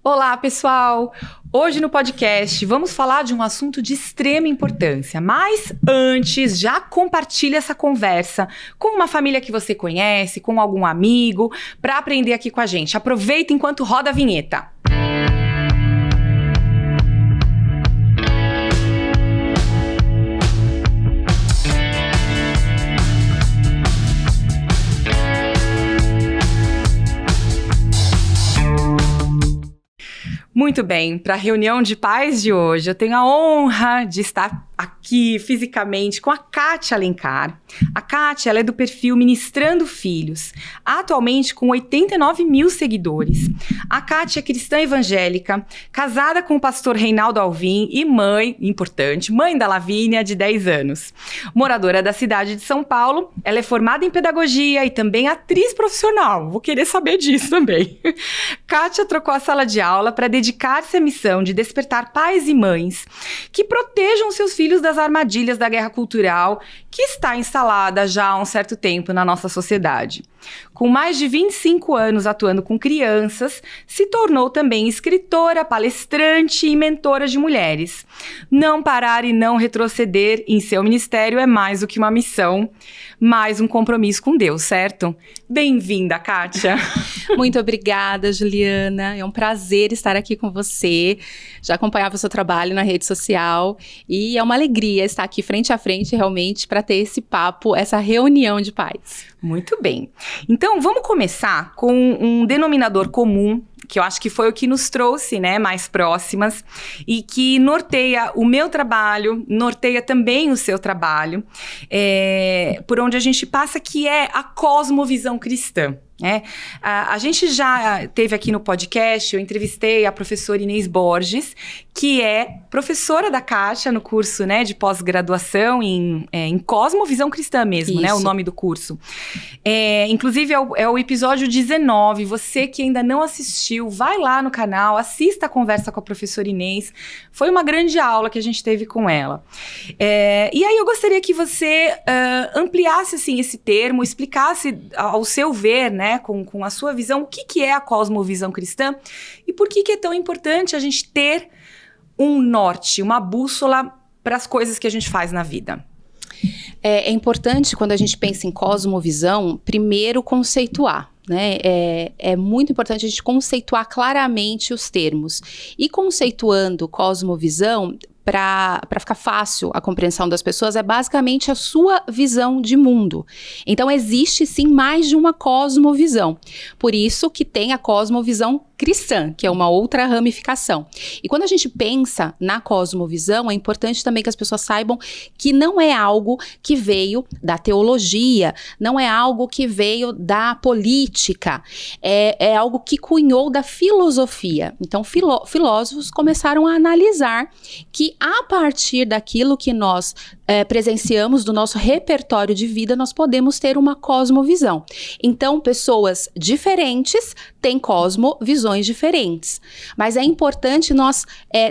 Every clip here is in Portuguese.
Olá, pessoal! Hoje no podcast vamos falar de um assunto de extrema importância, mas antes já compartilha essa conversa com uma família que você conhece, com algum amigo, para aprender aqui com a gente. Aproveita enquanto roda a vinheta. Muito bem, para a reunião de pais de hoje, eu tenho a honra de estar aqui fisicamente com a Kátia Alencar. A Kátia, ela é do perfil Ministrando Filhos, atualmente com 89 mil seguidores. A Kátia é cristã evangélica, casada com o pastor Reinaldo Alvim e mãe, importante, mãe da Lavínia, de 10 anos. Moradora da cidade de São Paulo, ela é formada em pedagogia e também atriz profissional. Vou querer saber disso também. Kátia trocou a sala de aula para dedicar-se à missão de despertar pais e mães que protejam seus filhos das armadilhas da guerra cultural que está instalada já há um certo tempo na nossa sociedade. Com mais de 25 anos atuando com crianças, se tornou também escritora, palestrante e mentora de mulheres. Não parar e não retroceder em seu ministério é mais do que uma missão, mais um compromisso com Deus, certo? Bem-vinda, Kátia! Muito obrigada, Juliana. É um prazer estar aqui com você. Já acompanhava o seu trabalho na rede social e é uma alegria estar aqui frente a frente realmente para ter esse papo, essa reunião de pais. Muito bem. Então, vamos começar com um denominador comum, que eu acho que foi o que nos trouxe, né, mais próximas e que norteia o meu trabalho, norteia também o seu trabalho, por onde a gente passa, que é a cosmovisão cristã. A gente já teve aqui no podcast, eu entrevistei a professora Inês Borges, que é professora da Kátia no curso, né, de pós-graduação em Cosmovisão Cristã mesmo, né, o nome do curso. Inclusive é o episódio 19, você que ainda não assistiu, vai lá no canal, assista a conversa com a professora Inês, foi uma grande aula que a gente teve com ela. E aí eu gostaria que você ampliasse assim, esse termo, explicasse ao seu ver, né, com a sua visão, o que é a cosmovisão cristã e por que é tão importante a gente ter um norte, uma bússola para as coisas que a gente faz na vida. É importante, quando a gente pensa em cosmovisão, primeiro conceituar. Né? É muito importante a gente conceituar claramente os termos. E conceituando cosmovisão, para ficar fácil a compreensão das pessoas, é basicamente a sua visão de mundo. Então, existe sim mais de uma cosmovisão. Por isso que tem a cosmovisão cristã, que é uma outra ramificação. E quando a gente pensa na cosmovisão, é importante também que as pessoas saibam que não é algo que veio da teologia, não é algo que veio da política, é algo que cunhou da filosofia. Então, filósofos começaram a analisar que a partir daquilo que nós presenciamos do nosso repertório de vida, nós podemos ter uma cosmovisão. Então, pessoas diferentes têm cosmovisões diferentes. Mas é importante nós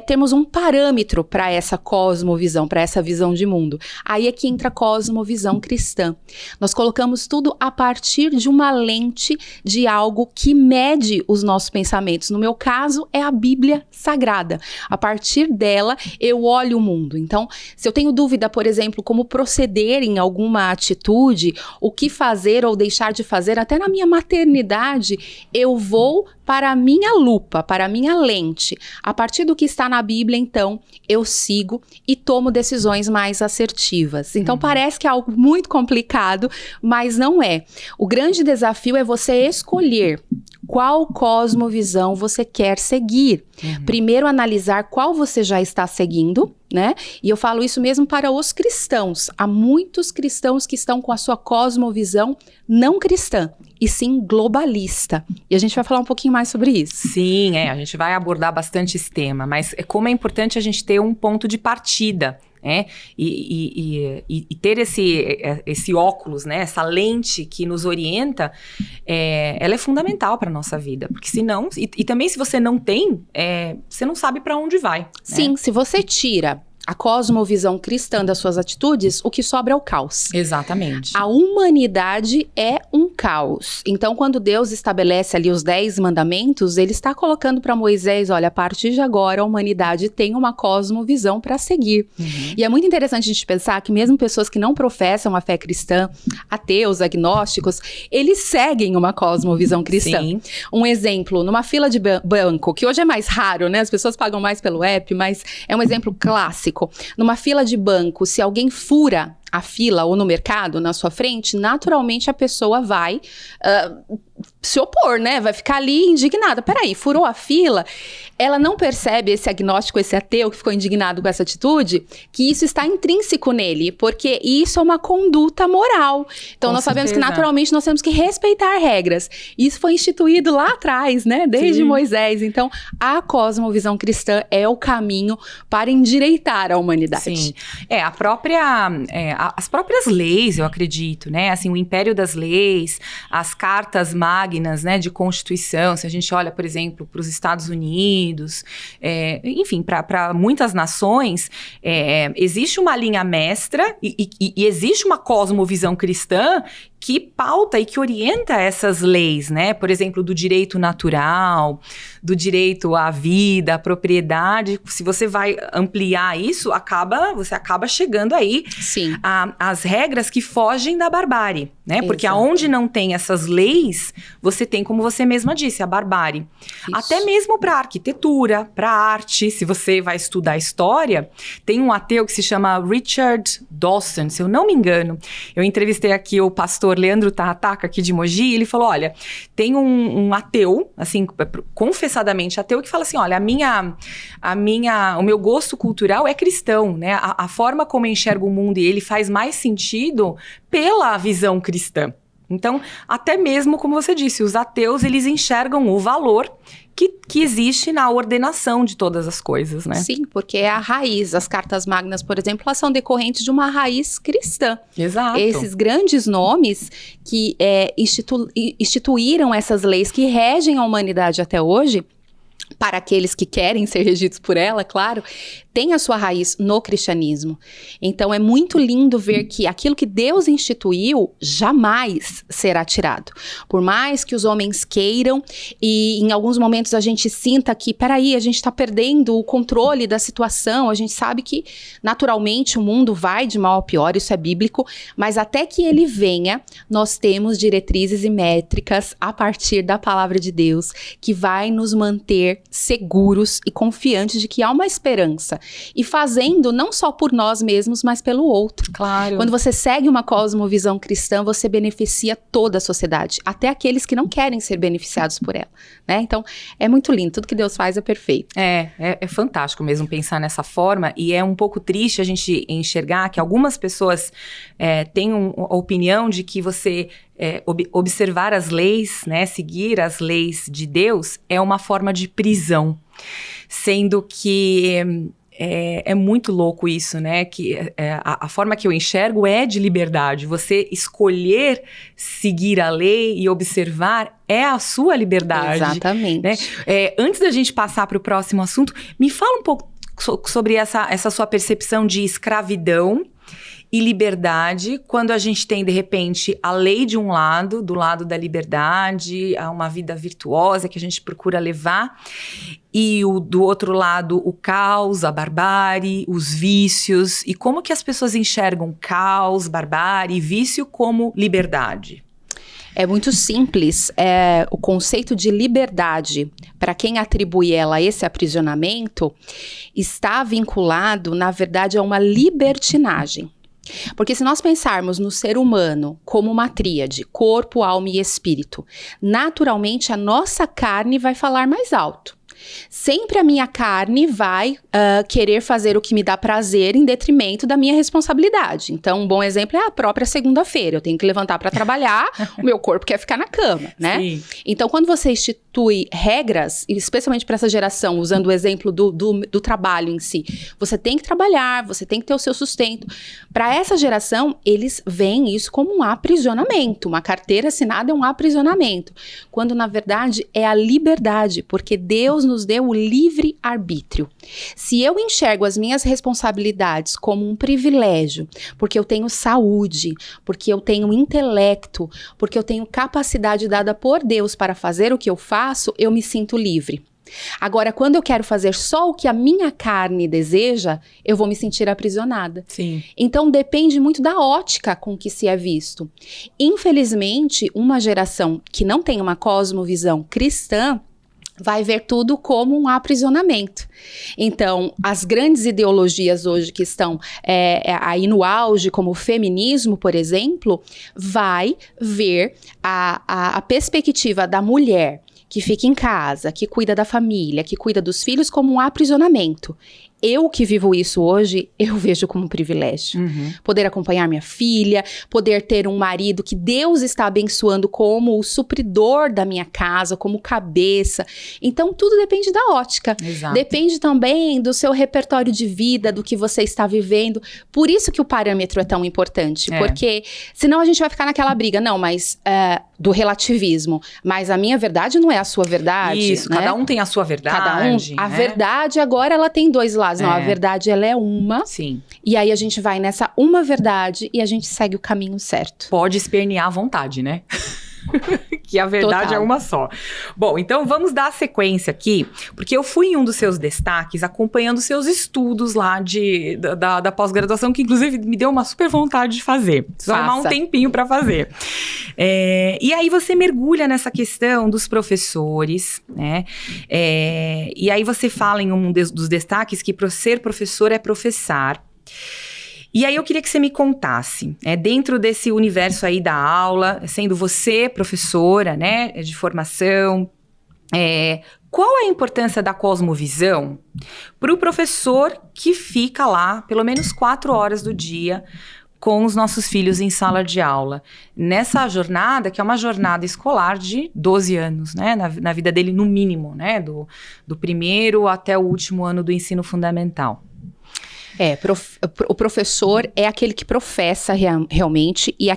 termos um parâmetro para essa cosmovisão, para essa visão de mundo. Aí é que entra a cosmovisão cristã. Nós colocamos tudo a partir de uma lente de algo que mede os nossos pensamentos. No meu caso, é a Bíblia Sagrada. A partir dela, eu olho o mundo. Então, se eu tenho dúvida, por exemplo, como proceder em alguma atitude, o que fazer ou deixar de fazer, até na minha maternidade, eu vou para a minha lupa, para a minha lente. A partir do que está na Bíblia, então, eu sigo e tomo decisões mais assertivas. Então, parece que é algo muito complicado, mas não é. O grande desafio é você escolher qual cosmovisão você quer seguir. Primeiro, analisar qual você já está seguindo, né? E eu falo isso mesmo para os cristãos. Há muitos cristãos que estão com a sua cosmovisão não cristã, e sim globalista. E a gente vai falar um pouquinho mais sobre isso. Sim, a gente vai abordar bastante esse tema, mas como é importante a gente ter um ponto de partida, e ter esse óculos, né, essa lente que nos orienta, ela é fundamental para a nossa vida, porque senão, e também se você não tem, você não sabe para onde vai. Sim, se você tira a cosmovisão cristã das suas atitudes, o que sobra é o caos. Exatamente. A humanidade é um caos. Então, quando Deus estabelece ali os 10 mandamentos, ele está colocando para Moisés, olha, a partir de agora a humanidade tem uma cosmovisão para seguir. E é muito interessante a gente pensar que mesmo pessoas que não professam a fé cristã, ateus, agnósticos, eles seguem uma cosmovisão cristã. Sim. Um exemplo, numa fila de banco, que hoje é mais raro, né? As pessoas pagam mais pelo app, mas é um exemplo clássico. Numa fila de banco, se alguém fura a fila ou no mercado, na sua frente, naturalmente a pessoa vai se opor, né? Vai ficar ali indignada. Peraí, furou a fila? Ela não percebe, esse agnóstico, esse ateu que ficou indignado com essa atitude, que isso está intrínseco nele, porque isso é uma conduta moral. Então, nós sabemos que naturalmente nós temos que respeitar regras. Isso foi instituído lá atrás, né? Desde Moisés. Então, a cosmovisão cristã é o caminho para endireitar a humanidade. Sim. As próprias leis, eu acredito, né? Assim, o império das leis, as cartas magnas, né, de Constituição, se a gente olha, por exemplo, para os Estados Unidos, enfim, para muitas nações, existe uma linha mestra e existe uma cosmovisão cristã que pauta e que orienta essas leis, né? Por exemplo, do direito natural, do direito à vida, à propriedade. Se você vai ampliar isso, você acaba chegando aí às regras que fogem da barbárie, né? Porque aonde não tem essas leis, você tem, como você mesma disse, a barbárie. Isso. Até mesmo para arquitetura, para arte, se você vai estudar história, tem um ateu que se chama Richard Dawson, se eu não me engano. Eu entrevistei aqui o pastor Leandro Tarrataca, aqui de Mogi, e ele falou, olha, tem um ateu, assim, confessadamente ateu, que fala assim, olha, o meu gosto cultural é cristão, né? A forma como eu enxergo o mundo e ele faz mais sentido pela visão cristã. Então, até mesmo, como você disse, os ateus, eles enxergam o valor que existe na ordenação de todas as coisas, né? Sim, porque é a raiz. As cartas magnas, por exemplo, elas são decorrentes de uma raiz cristã. Exato. Esses grandes nomes que instituíram essas leis que regem a humanidade até hoje, para aqueles que querem ser regidos por ela, claro, tem a sua raiz no cristianismo. Então, é muito lindo ver que aquilo que Deus instituiu jamais será tirado. Por mais que os homens queiram e em alguns momentos a gente sinta que, peraí, a gente está perdendo o controle da situação, a gente sabe que naturalmente o mundo vai de mal a pior, isso é bíblico, mas até que ele venha, nós temos diretrizes e métricas a partir da palavra de Deus que vai nos manter seguros e confiantes de que há uma esperança. E fazendo não só por nós mesmos, mas pelo outro. Claro. Quando você segue uma cosmovisão cristã, você beneficia toda a sociedade, até aqueles que não querem ser beneficiados por ela, né? Então, é muito lindo, tudo que Deus faz é perfeito. É fantástico mesmo pensar nessa forma, e é um pouco triste a gente enxergar que algumas pessoas têm a opinião de que você observar as leis, né, seguir as leis de Deus é uma forma de prisão, sendo que é muito louco isso, né? Que a forma que eu enxergo é de liberdade. Você escolher seguir a lei e observar é a sua liberdade. Exatamente. Né? Antes da gente passar para o próximo assunto, me fala um pouco sobre essa sua percepção de escravidão e liberdade, quando a gente tem, de repente, a lei de um lado, do lado da liberdade, uma vida virtuosa que a gente procura levar, e do outro lado, o caos, a barbárie, os vícios, e como que as pessoas enxergam caos, barbárie e vício como liberdade? É muito simples, o conceito de liberdade, para quem atribui ela a esse aprisionamento, está vinculado, na verdade, a uma libertinagem. Porque se nós pensarmos no ser humano como uma tríade, corpo, alma e espírito, naturalmente a nossa carne vai falar mais alto. Sempre a minha carne vai querer fazer o que me dá prazer em detrimento da minha responsabilidade. Então, um bom exemplo é a própria segunda-feira. Eu tenho que levantar para trabalhar, o meu corpo quer ficar na cama, né? Sim. Então, quando você institui regras, especialmente para essa geração, usando o exemplo do trabalho em si, você tem que trabalhar, você tem que ter o seu sustento. Para essa geração, eles veem isso como um aprisionamento. Uma carteira assinada é um aprisionamento. Quando, na verdade, é a liberdade, porque Deus nos deu o livre-arbítrio. Se eu enxergo as minhas responsabilidades como um privilégio, porque eu tenho saúde, porque eu tenho intelecto, porque eu tenho capacidade dada por Deus para fazer o que eu faço, eu me sinto livre. Agora, quando eu quero fazer só o que a minha carne deseja, eu vou me sentir aprisionada. Sim. Então, depende muito da ótica com que se é visto. Infelizmente, uma geração que não tem uma cosmovisão cristã vai ver tudo como um aprisionamento. Então, as grandes ideologias hoje que estão aí no auge, como o feminismo, por exemplo, vai ver a perspectiva da mulher que fica em casa, que cuida da família, que cuida dos filhos como um aprisionamento. Eu que vivo isso hoje, eu vejo como um privilégio. Poder acompanhar minha filha, poder ter um marido que Deus está abençoando como o supridor da minha casa, como cabeça. Então, tudo depende da ótica. Exato. Depende também do seu repertório de vida, do que você está vivendo. Por isso que o parâmetro é tão importante. Porque senão a gente vai ficar naquela briga. Não, mas do relativismo. Mas a minha verdade não é a sua verdade. Isso, né? cada um tem a sua verdade. Cada um. A verdade agora ela tem dois lados. Não, a verdade ela é uma. Sim. E aí a gente vai nessa uma verdade e a gente segue o caminho certo. Pode espernear à vontade, né? Que a verdade Total. é uma só. Bom, então vamos dar a sequência aqui, porque eu fui em um dos seus destaques acompanhando seus estudos lá da pós-graduação, que inclusive me deu uma super vontade de fazer. Preciso arrumar um tempinho para fazer. E aí você mergulha nessa questão dos professores, né? E aí você fala em um dos destaques que ser professor é professar. E aí eu queria que você me contasse, dentro desse universo aí da aula, sendo você professora, né, de formação, qual é a importância da cosmovisão para o professor que fica lá pelo menos 4 horas do dia com os nossos filhos em sala de aula, nessa jornada, que é uma jornada escolar de 12 anos, né, na vida dele no mínimo, né, do primeiro até o último ano do ensino fundamental. O professor é aquele que professa realmente, e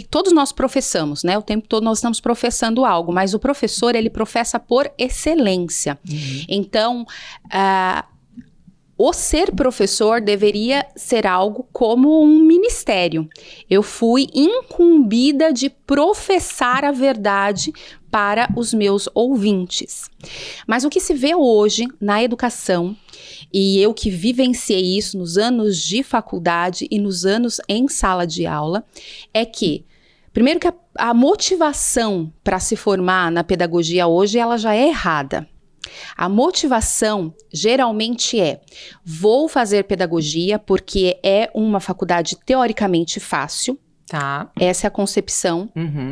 todos nós professamos, né? O tempo todo nós estamos professando algo, mas o professor, ele professa por excelência. Então, o ser professor deveria ser algo como um ministério. Eu fui incumbida de professar a verdade para os meus ouvintes. Mas o que se vê hoje na educação, e eu que vivenciei isso nos anos de faculdade e nos anos em sala de aula, é que, primeiro que a motivação para se formar na pedagogia hoje, ela já é errada. A motivação geralmente vou fazer pedagogia porque é uma faculdade teoricamente fácil. Tá. Essa é a concepção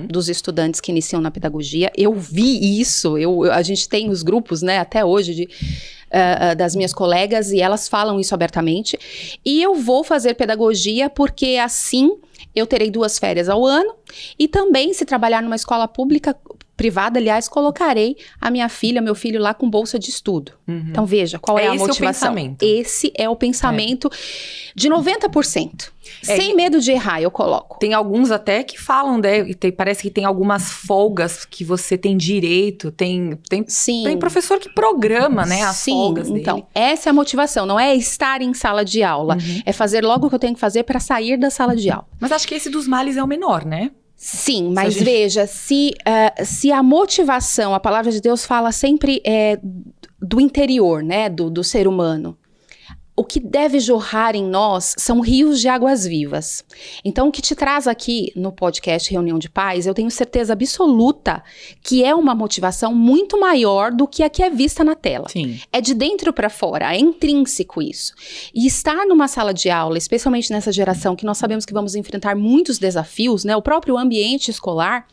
dos estudantes que iniciam na pedagogia. Eu vi isso, a gente tem os grupos, né, até hoje das minhas colegas, e elas falam isso abertamente. E eu vou fazer pedagogia porque assim eu terei 2 férias ao ano, e também, se trabalhar numa escola privada, aliás, colocarei a minha filha, meu filho lá com bolsa de estudo. Então veja, qual é a motivação? Esse é o pensamento de 90%. Sem medo de errar, eu coloco. Tem alguns até que falam, parece que tem algumas folgas que você tem direito, tem professor que programa, né, as folgas dele. Então, essa é a motivação, não é estar em sala de aula, é fazer logo o que eu tenho que fazer para sair da sala de aula. Mas acho que esse dos males é o menor, né? Sim, mas veja, se a motivação, a palavra de Deus fala sempre do interior, né, do ser humano. O que deve jorrar em nós são rios de águas vivas. Então, o que te traz aqui no podcast Reunião de Pais, eu tenho certeza absoluta que é uma motivação muito maior do que a que é vista na tela. Sim. É de dentro para fora, é intrínseco isso. E estar numa sala de aula, especialmente nessa geração que nós sabemos que vamos enfrentar muitos desafios, né? O próprio ambiente escolar,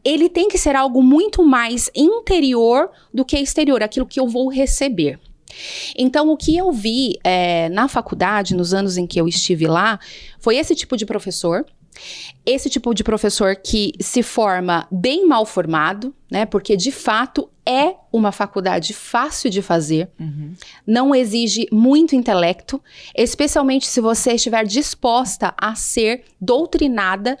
ele tem que ser algo muito mais interior do que exterior, aquilo que eu vou receber. Então, o que eu vi na faculdade, nos anos em que eu estive lá, foi esse tipo de professor. Esse tipo de professor que se forma bem mal formado, né? Porque, de fato, é uma faculdade fácil de fazer. Não exige muito intelecto, especialmente se você estiver disposta a ser doutrinada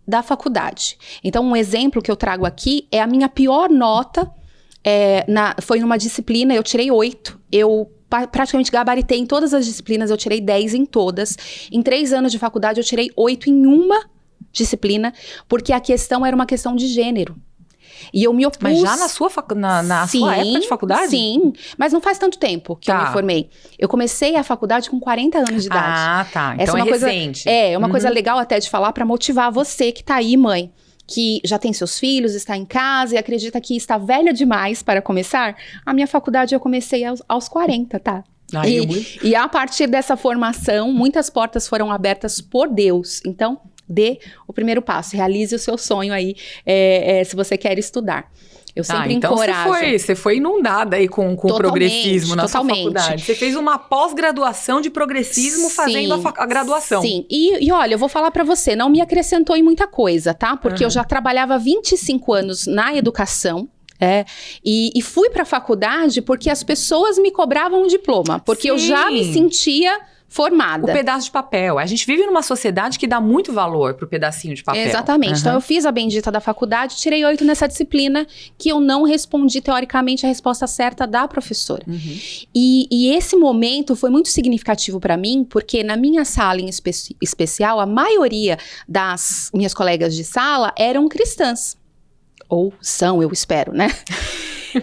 da faculdade. Então, um exemplo que eu trago aqui é a minha pior nota foi numa disciplina, eu tirei 8. Eu praticamente gabaritei em todas as disciplinas, eu tirei 10 em todas. Em 3 anos de faculdade, eu tirei 8 em uma disciplina, porque a questão era uma questão de gênero. E eu me opus... Mas já na sua época de faculdade? Sim, mas não faz tanto tempo que eu me formei. Eu comecei a faculdade com 40 anos de idade. Ah, tá. Então recente. É uma coisa legal até de falar para motivar você que tá aí, mãe, que já tem seus filhos, está em casa e acredita que está velha demais para começar. A minha faculdade eu comecei aos 40, tá? E a partir dessa formação, muitas portas foram abertas por Deus. Então, dê o primeiro passo, realize o seu sonho aí, se você quer estudar. Eu sempre encorajo. Então você foi inundada aí com progressismo na sua faculdade. Você fez uma pós-graduação de progressismo fazendo a graduação. Sim, e olha, eu vou falar pra você, não me acrescentou em muita coisa, tá? Porque eu já trabalhava 25 anos na educação. E fui pra faculdade porque as pessoas me cobravam um diploma. Porque eu já me sentia formada. O pedaço de papel. A gente vive numa sociedade que dá muito valor pro pedacinho de papel. Exatamente. Então, eu fiz a bendita da faculdade, tirei 8 nessa disciplina, que eu não respondi, teoricamente, a resposta certa da professora. E esse momento foi muito significativo para mim, porque na minha sala em especial, a maioria das minhas colegas de sala eram cristãs. Ou são, eu espero, né?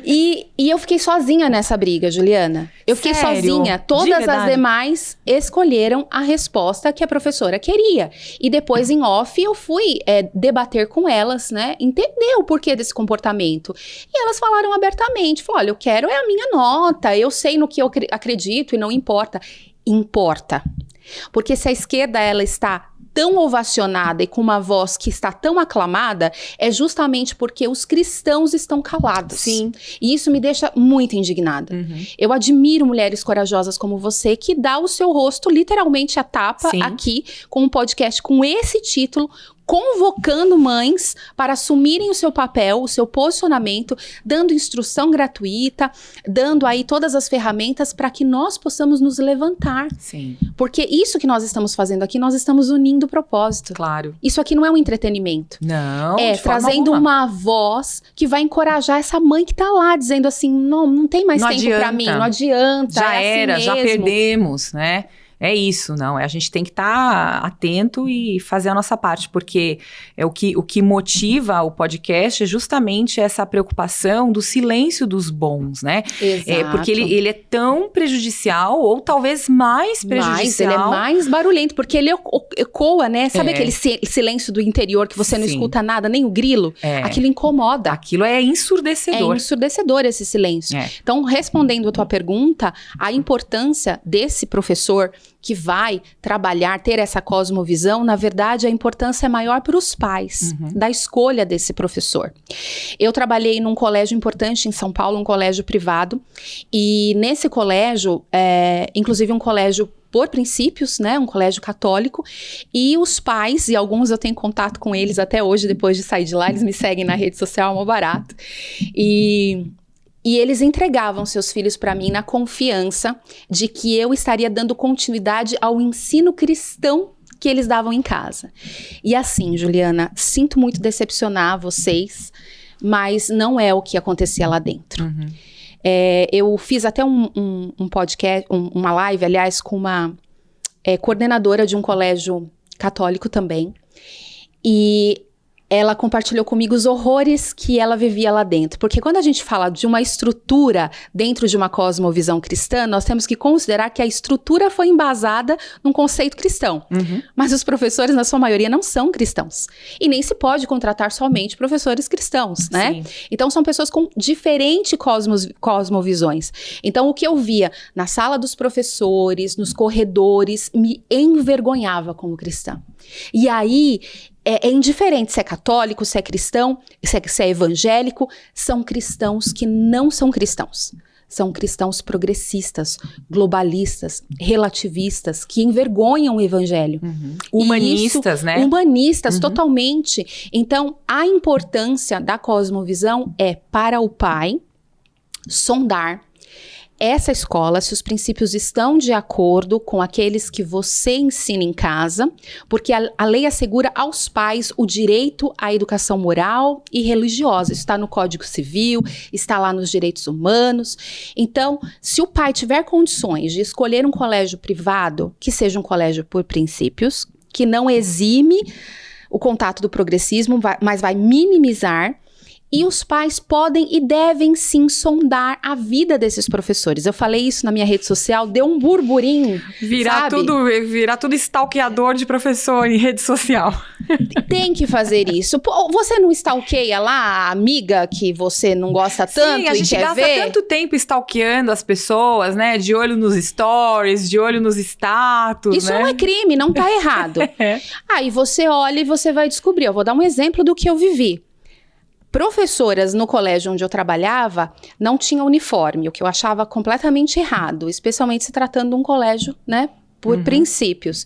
E eu fiquei sozinha nessa briga, Juliana. Eu fiquei sozinha. Todas as demais escolheram a resposta que a professora queria. E depois, em off, eu fui debater com elas, né? Entender o porquê desse comportamento. E elas falaram abertamente. Falaram, olha, eu quero a minha nota. Eu sei no que eu acredito e não importa. Importa. Porque se a esquerda, ela está tão ovacionada e com uma voz que está tão aclamada, é justamente porque os cristãos estão calados. Sim. E isso me deixa muito indignada. Eu admiro mulheres corajosas como você, que dá o seu rosto literalmente à tapa aqui, com um podcast com esse título, convocando mães para assumirem o seu papel, o seu posicionamento, dando instrução gratuita, dando aí todas as ferramentas para que nós possamos nos levantar. Sim. Porque isso que nós estamos fazendo aqui, nós estamos unindo o propósito. Claro. Isso aqui não é um entretenimento. Não, trazendo uma voz que vai encorajar essa mãe que tá lá, dizendo assim, não tem mais tempo para mim, não adianta. Já era, já perdemos, né? É isso, não. A gente tem que estar atento e fazer a nossa parte, porque o que motiva o podcast é justamente essa preocupação do silêncio dos bons, né? Exato. Porque ele é tão prejudicial, ou talvez mais prejudicial. Ele é mais barulhento, porque ele ecoa, né? Sabe aquele silêncio do interior que você não escuta nada, nem o grilo? Aquilo incomoda. Aquilo é ensurdecedor. É ensurdecedor esse silêncio. Então, respondendo a tua pergunta, a importância desse professor que vai trabalhar, ter essa cosmovisão, na verdade, a importância é maior para os pais, da escolha desse professor. Eu trabalhei num colégio importante em São Paulo, um colégio privado, e nesse colégio, inclusive um colégio por princípios, né, um colégio católico, e os pais, e alguns eu tenho contato com eles até hoje, depois de sair de lá, eles me seguem na rede social, é mó barato, e eles entregavam seus filhos para mim na confiança de que eu estaria dando continuidade ao ensino cristão que eles davam em casa. E assim, Juliana, sinto muito decepcionar vocês, mas não é o que acontecia lá dentro. Eu fiz até um podcast, uma live, aliás, com uma coordenadora de um colégio católico também, e ela compartilhou comigo os horrores que ela vivia lá dentro. Porque quando a gente fala de uma estrutura dentro de uma cosmovisão cristã, nós temos que considerar que a estrutura foi embasada num conceito cristão. Mas os professores, na sua maioria, não são cristãos. E nem se pode contratar somente professores cristãos, né? Sim. Então, são pessoas com diferentes cosmovisões. Então, o que eu via na sala dos professores, nos corredores, me envergonhava como cristã. E aí, é indiferente se é católico, se é cristão, se é evangélico, são cristãos que não são cristãos. São cristãos progressistas, globalistas, relativistas, que envergonham o evangelho. Humanistas, isso, né? Humanistas, totalmente. Então, a importância da cosmovisão é para o pai sondar, essa escola, se os princípios estão de acordo com aqueles que você ensina em casa, porque a lei assegura aos pais o direito à educação moral e religiosa. Isso está no Código Civil, está lá nos direitos humanos. Então, se o pai tiver condições de escolher um colégio privado, que seja um colégio por princípios, que não exime o contato do progressismo, mas vai minimizar. E os pais podem e devem sim sondar a vida desses professores. Eu falei isso na minha rede social, deu um burburinho, virar tudo stalkeador de professor em rede social. Tem que fazer isso. Pô, você não stalkeia lá a amiga que você não gosta tanto? Sim, a gente gasta tanto tempo stalkeando as pessoas, né? De olho nos stories, de olho nos status, isso né? Não é crime, não tá errado. Aí você olha e você vai descobrir. Eu vou dar um exemplo do que eu vivi. Professoras no colégio onde eu trabalhava não tinham uniforme, o que eu achava completamente errado, especialmente se tratando de um colégio, né, por princípios.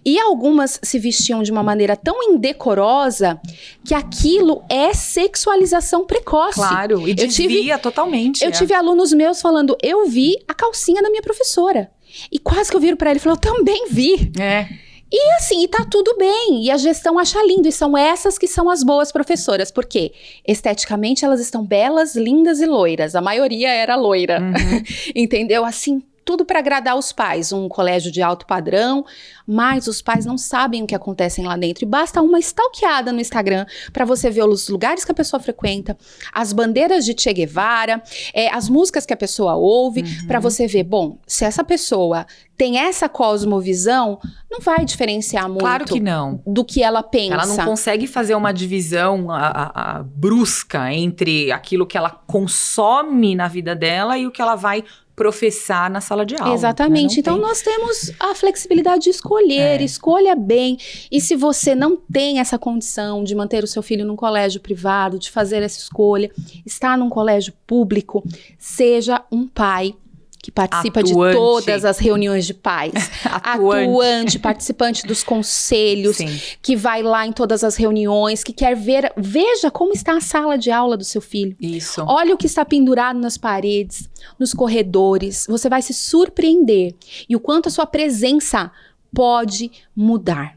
E algumas se vestiam de uma maneira tão indecorosa que aquilo é sexualização precoce. Claro, e desvia totalmente. Eu tive alunos meus falando, eu vi a calcinha da minha professora. E quase que eu viro para ele e falo, eu também vi. E assim, e tá tudo bem, e a gestão acha lindo, e são essas que são as boas professoras, porque esteticamente elas estão belas, lindas e loiras, a maioria era loira, entendeu? Assim, tudo para agradar os pais, um colégio de alto padrão, mas os pais não sabem o que acontece lá dentro, e basta uma stalkeada no Instagram para você ver os lugares que a pessoa frequenta, as bandeiras de Che Guevara, as músicas que a pessoa ouve, para você ver, bom, se essa pessoa tem essa cosmovisão, não vai diferenciar muito, claro que não, do que ela pensa. Ela não consegue fazer uma divisão brusca entre aquilo que ela consome na vida dela e o que ela vai professar na sala de aula. Exatamente. Né? Então, nós temos a flexibilidade de escolher, escolha bem. E se você não tem essa condição de manter o seu filho num colégio privado, de fazer essa escolha, estar num colégio público, seja um pai que participa de todas as reuniões de pais, atuante, participante dos conselhos, que vai lá em todas as reuniões, que quer ver, veja como está a sala de aula do seu filho. Isso. Olha o que está pendurado nas paredes, nos corredores, você vai se surpreender. E o quanto a sua presença pode mudar.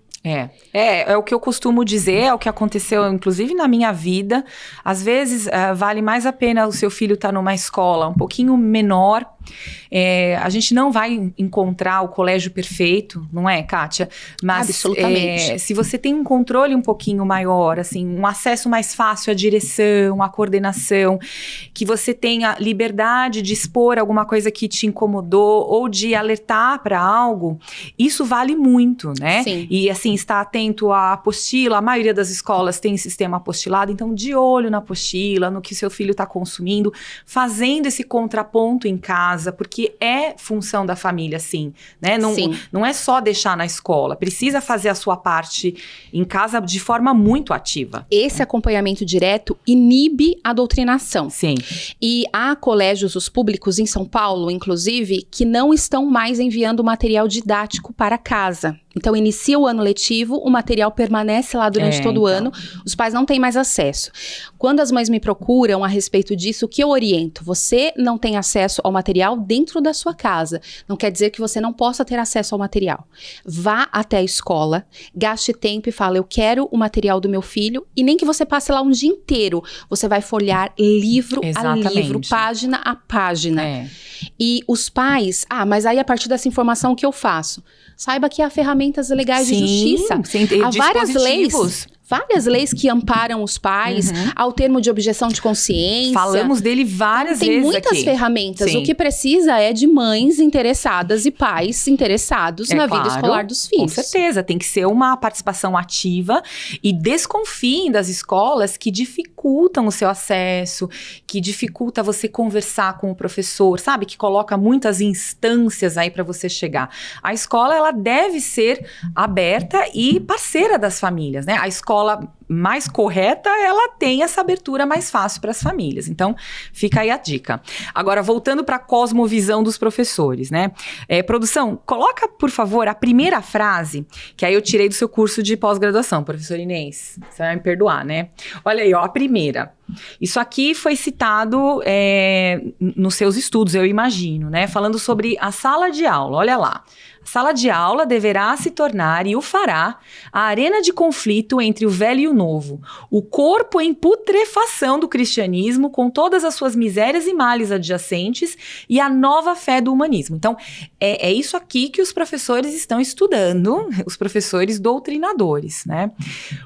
É o que eu costumo dizer, é o que aconteceu inclusive na minha vida. Às vezes vale mais a pena o seu filho estar numa escola um pouquinho menor. A gente não vai encontrar o colégio perfeito, não é, Kátia? Mas absolutamente. Se você tem um controle um pouquinho maior, assim, um acesso mais fácil à direção, à coordenação, que você tenha liberdade de expor alguma coisa que te incomodou ou de alertar para algo, isso vale muito, né? Sim. E assim, estar atento à apostila, a maioria das escolas tem sistema apostilado, então de olho na apostila, no que seu filho está consumindo, fazendo esse contraponto em casa, porque é função da família, sim, né? Não é só deixar na escola, precisa fazer a sua parte em casa de forma muito ativa. Esse acompanhamento direto inibe a doutrinação. Sim. E há colégios, os públicos em São Paulo, inclusive, que não estão mais enviando material didático para casa. Então, inicia o ano letivo, o material permanece lá durante todo o ano, os pais não têm mais acesso. Quando as mães me procuram a respeito disso, o que eu oriento? Você não tem acesso ao material dentro da sua casa. Não quer dizer que você não possa ter acesso ao material. Vá até a escola, gaste tempo e fala, eu quero o material do meu filho, e nem que você passe lá um dia inteiro. Você vai folhear livro a livro, página a página. E os pais, mas aí a partir dessa informação o que eu faço? Saiba que há ferramentas legais de justiça. Há várias leis que amparam os pais, ao termo de objeção de consciência. Falamos dele várias vezes aqui. Tem muitas ferramentas. O que precisa é de mães interessadas e pais interessados na vida escolar dos filhos. Com certeza, tem que ser uma participação ativa e desconfiem das escolas que dificultam o seu acesso, que dificulta você conversar com o professor, sabe? Que coloca muitas instâncias aí para você chegar. A escola, ela deve ser aberta e parceira das famílias, né? A escola mais correta, ela tem essa abertura mais fácil para as famílias. Então, fica aí a dica. Agora, voltando para a cosmovisão dos professores, né? Produção, coloca, por favor, a primeira frase, que aí eu tirei do seu curso de pós-graduação, professor Inês. Você vai me perdoar, né? Olha aí, ó, a primeira. Isso aqui foi citado nos seus estudos, eu imagino, né? Falando sobre a sala de aula, olha lá. A sala de aula deverá se tornar, e o fará, a arena de conflito entre o velho e o novo, o corpo em putrefação do cristianismo, com todas as suas misérias e males adjacentes, e a nova fé do humanismo. Então, é isso aqui que os professores estão estudando, os professores doutrinadores, né?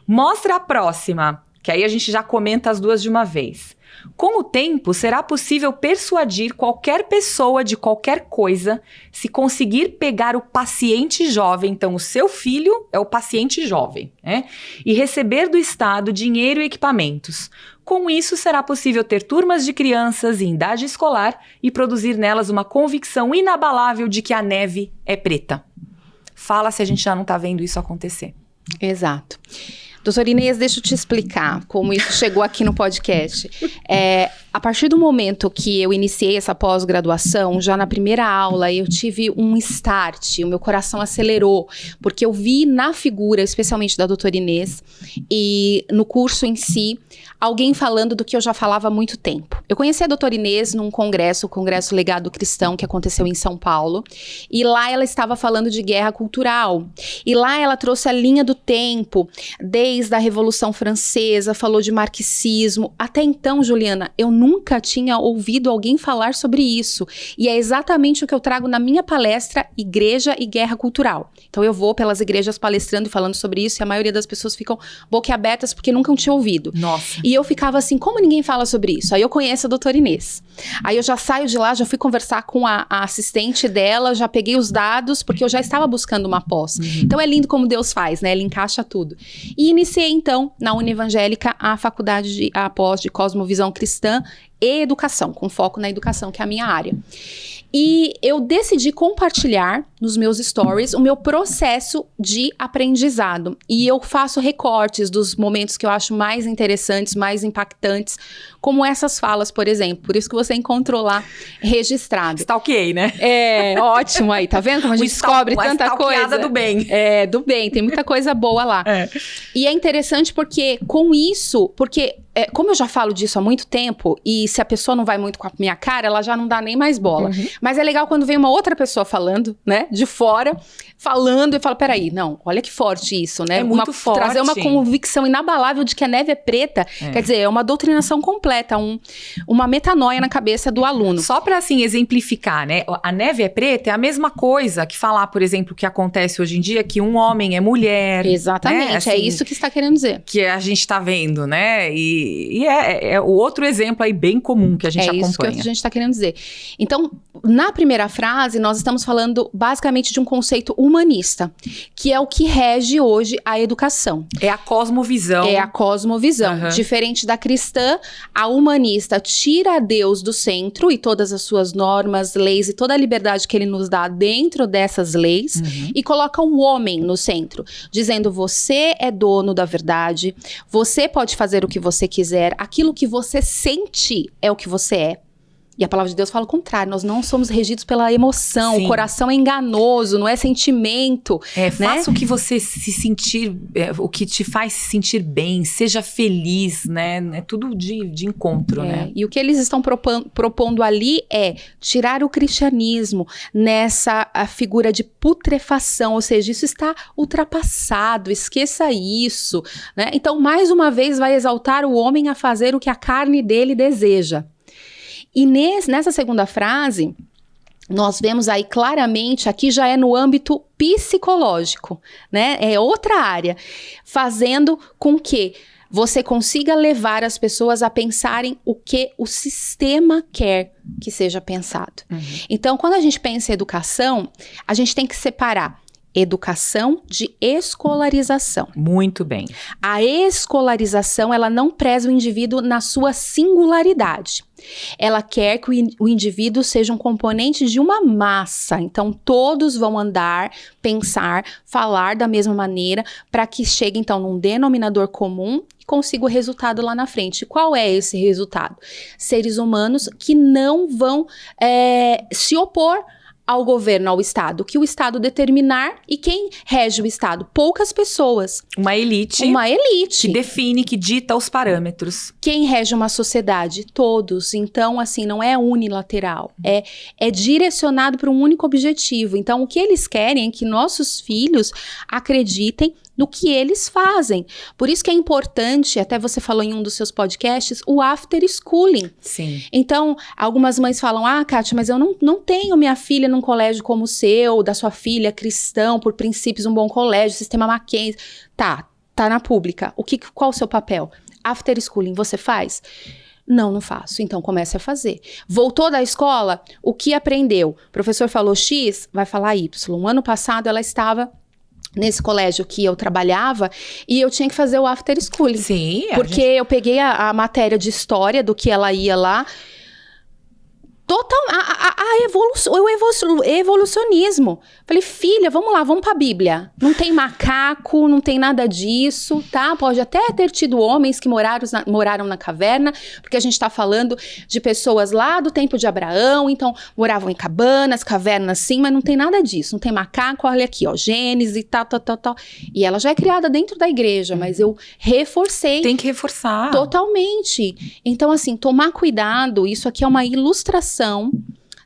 Mostra a próxima, que aí a gente já comenta as duas de uma vez. Com o tempo, será possível persuadir qualquer pessoa de qualquer coisa se conseguir pegar o paciente jovem, então o seu filho é o paciente jovem, né? E receber do Estado dinheiro e equipamentos. Com isso, será possível ter turmas de crianças em idade escolar e produzir nelas uma convicção inabalável de que a neve é preta. Fala se a gente já não está vendo isso acontecer. Exato. Doutora Inês, deixa eu te explicar como isso chegou aqui no podcast. A partir do momento que eu iniciei essa pós-graduação, já na primeira aula eu tive um start, o meu coração acelerou, porque eu vi na figura, especialmente da doutora Inês, e no curso em si, alguém falando do que eu já falava há muito tempo. Eu conheci a doutora Inês num congresso, o Congresso Legado Cristão, que aconteceu em São Paulo, e lá ela estava falando de guerra cultural. E lá ela trouxe a linha do tempo, desde a Revolução Francesa, falou de marxismo. Até então, Juliana, eu nunca tinha ouvido alguém falar sobre isso. E é exatamente o que eu trago na minha palestra Igreja e Guerra Cultural. Então eu vou pelas igrejas palestrando e falando sobre isso, e a maioria das pessoas ficam boquiabertas porque nunca tinham ouvido. Nossa. E eu ficava assim, como ninguém fala sobre isso? Aí eu conheço a doutora Inês. Aí eu já saio de lá, já fui conversar com a assistente dela, já peguei os dados, porque eu já estava buscando uma pós. Então é lindo como Deus faz, né? Ele encaixa tudo. E iniciei então, na Univangélica, a pós de Cosmovisão Cristã e Educação, com foco na educação, que é a minha área. E eu decidi compartilhar nos meus stories o meu processo de aprendizado. E eu faço recortes dos momentos que eu acho mais interessantes, mais impactantes, como essas falas, por exemplo. Por isso que você encontrou lá registrado. Stalkeei, né? Ótimo aí, tá vendo como a gente descobre tanta coisa? Do bem. Do bem, tem muita coisa boa lá. E é interessante porque com isso, como eu já falo disso há muito tempo, e se a pessoa não vai muito com a minha cara, ela já não dá nem mais bola. Mas é legal quando vem uma outra pessoa falando, né, de fora, falando, e fala, peraí, não, olha que forte isso, né? É muito forte. Trazer uma convicção inabalável de que a neve é preta, quer dizer, é uma doutrinação completa, uma metanoia na cabeça do aluno. Só para, assim, exemplificar, né, a neve é preta é a mesma coisa que falar, por exemplo, o que acontece hoje em dia, que um homem é mulher. Exatamente, né? Assim, é isso que está querendo dizer. Que a gente tá vendo, né, e é o outro exemplo aí bem comum que a gente acompanha. É isso que a gente está querendo dizer. Então, na primeira frase, nós estamos falando basicamente de um conceito humanista, que é o que rege hoje a educação. É a cosmovisão. É a cosmovisão. Diferente da cristã, a humanista tira Deus do centro e todas as suas normas, leis e toda a liberdade que ele nos dá dentro dessas leis e coloca o homem no centro, dizendo você é dono da verdade, você pode fazer o que você quiser, aquilo que você sente é o que você é. E a palavra de Deus fala o contrário, nós não somos regidos pela emoção, Sim. O coração é enganoso, não é sentimento. Né? Faça o que você se sentir, o que te faz se sentir bem, seja feliz, né? É tudo de encontro, né? E o que eles estão propondo ali é tirar o cristianismo nessa figura de putrefação, ou seja, isso está ultrapassado, esqueça isso, né? Então, mais uma vez, vai exaltar o homem a fazer o que a carne dele deseja. E nessa segunda frase, nós vemos aí claramente, aqui já é no âmbito psicológico, né? É outra área, fazendo com que você consiga levar as pessoas a pensarem o que o sistema quer que seja pensado. Então, quando a gente pensa em educação, a gente tem que separar Educação de escolarização. Muito bem. A escolarização, ela não preza o indivíduo na sua singularidade. Ela quer que o indivíduo seja um componente de uma massa. Então, todos vão andar, pensar, falar da mesma maneira para que chegue, então, num denominador comum e consiga o resultado lá na frente. Qual é esse resultado? Seres humanos que não vão se opor ao governo, ao Estado, que o Estado determinar. E quem rege o Estado? Poucas pessoas. Uma elite. Uma elite. Que define, que dita os parâmetros. Quem rege uma sociedade? Todos. Então, assim, não é unilateral. É direcionado para um único objetivo. Então, o que eles querem é que nossos filhos acreditem no que eles fazem. Por isso que é importante, até você falou em um dos seus podcasts, o after schooling. Sim. Então, algumas mães falam, Kátia, mas eu não tenho minha filha num colégio como o seu, da sua filha cristão, por princípios, um bom colégio, sistema Mackenzie. Tá na pública. Qual o seu papel? After schooling, você faz? Não faço. Então, comece a fazer. Voltou da escola? O que aprendeu? O professor falou X, vai falar Y. Ano passado, ela estava nesse colégio que eu trabalhava, e eu tinha que fazer o after schooling. Sim. Porque eu peguei a matéria de história do que ela ia lá, o evolucionismo. Falei, filha, vamos lá, vamos pra Bíblia. Não tem macaco, não tem nada disso, tá? Pode até ter tido homens que moraram na caverna, porque a gente tá falando de pessoas lá do tempo de Abraão, então moravam em cabanas, cavernas sim, mas não tem nada disso. Não tem macaco, olha aqui, ó, Gênesis e tal. E ela já é criada dentro da igreja, mas eu reforcei. Tem que reforçar. Totalmente. Então, assim, tomar cuidado, isso aqui é uma ilustração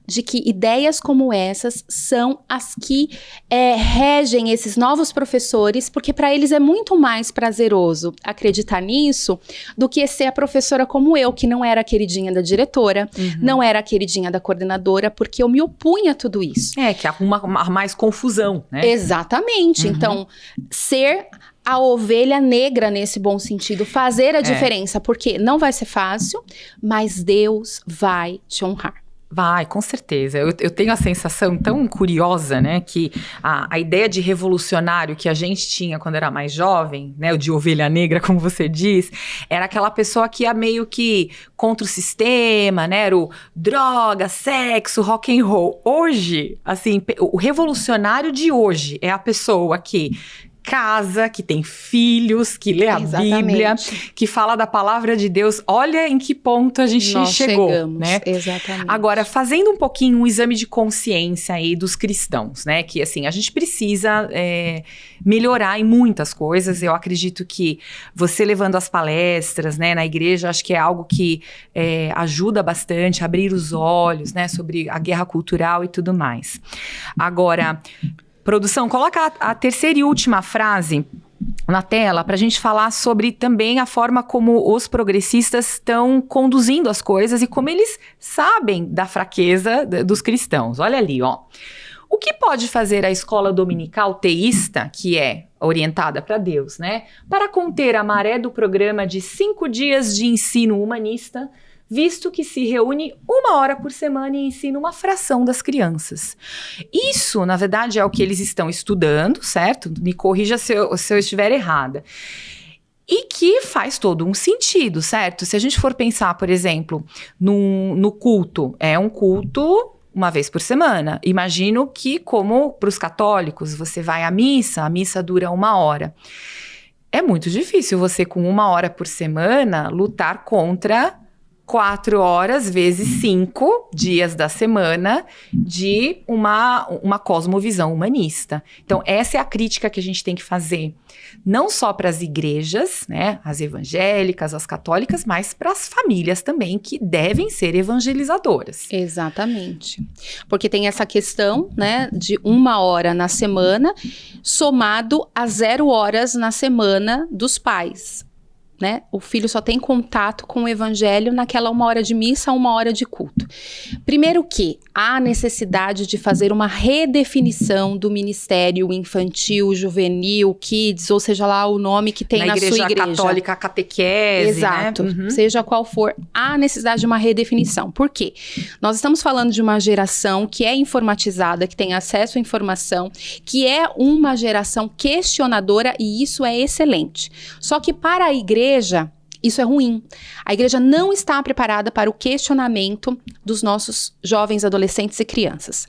de que ideias como essas são as que regem esses novos professores, porque para eles é muito mais prazeroso acreditar nisso do que ser a professora como eu, que não era a queridinha da diretora, não era a queridinha da coordenadora, porque eu me opunha a tudo isso. Que arruma mais confusão, né? Exatamente. Então, ser a ovelha negra nesse bom sentido, fazer a diferença, porque não vai ser fácil, mas Deus vai te honrar. Vai, com certeza. Eu tenho a sensação tão curiosa, né, que a ideia de revolucionário que a gente tinha quando era mais jovem, né, o de ovelha negra, como você diz, era aquela pessoa que ia meio que contra o sistema, né, era o droga, sexo, rock and roll. Hoje, assim, o revolucionário de hoje é a pessoa que casa, que tem filhos, que lê a Bíblia, que fala da palavra de Deus. Olha em que ponto a gente chegou, chegamos, né? Exatamente. Agora, fazendo um pouquinho um exame de consciência aí dos cristãos, né? Que, assim, a gente precisa melhorar em muitas coisas. Eu acredito que você levando as palestras, né, na igreja, acho que é algo que ajuda bastante a abrir os olhos, né, sobre a guerra cultural e tudo mais. Agora, produção, coloca a terceira e última frase na tela para a gente falar sobre também a forma como os progressistas estão conduzindo as coisas e como eles sabem da fraqueza dos cristãos. Olha ali, ó. O que pode fazer a escola dominical teísta, que é orientada para Deus, né, para conter a maré do programa de 5 dias de ensino humanista, visto que se reúne 1 hora por semana e ensina uma fração das crianças? Isso, na verdade, é o que eles estão estudando, certo? Me corrija se eu estiver errada. E que faz todo um sentido, certo? Se a gente for pensar, por exemplo, no culto, é um culto 1 vez por semana. Imagino que, como para os católicos, você vai à missa, a missa dura 1 hora. É muito difícil você, com 1 hora por semana, lutar contra 4 horas vezes 5 dias da semana de uma cosmovisão humanista. Então, essa é a crítica que a gente tem que fazer, não só para as igrejas, né, as evangélicas, as católicas, mas para as famílias também, que devem ser evangelizadoras. Exatamente. Porque tem essa questão, né, de 1 hora na semana, somado a 0 horas na semana dos pais. né? O filho só tem contato com o evangelho naquela 1 hora de missa, 1 hora de culto. Primeiro que há necessidade de fazer uma redefinição do ministério infantil, juvenil, kids, ou seja lá o nome que tem na sua igreja. Católica, catequese, exato, né? Uhum. Seja qual for, há necessidade de uma redefinição. Por quê? Nós estamos falando de uma geração que é informatizada, que tem acesso à informação, que é uma geração questionadora, e isso é excelente. Só que para a igreja, isso é ruim. A igreja não está preparada para o questionamento dos nossos jovens, adolescentes e crianças.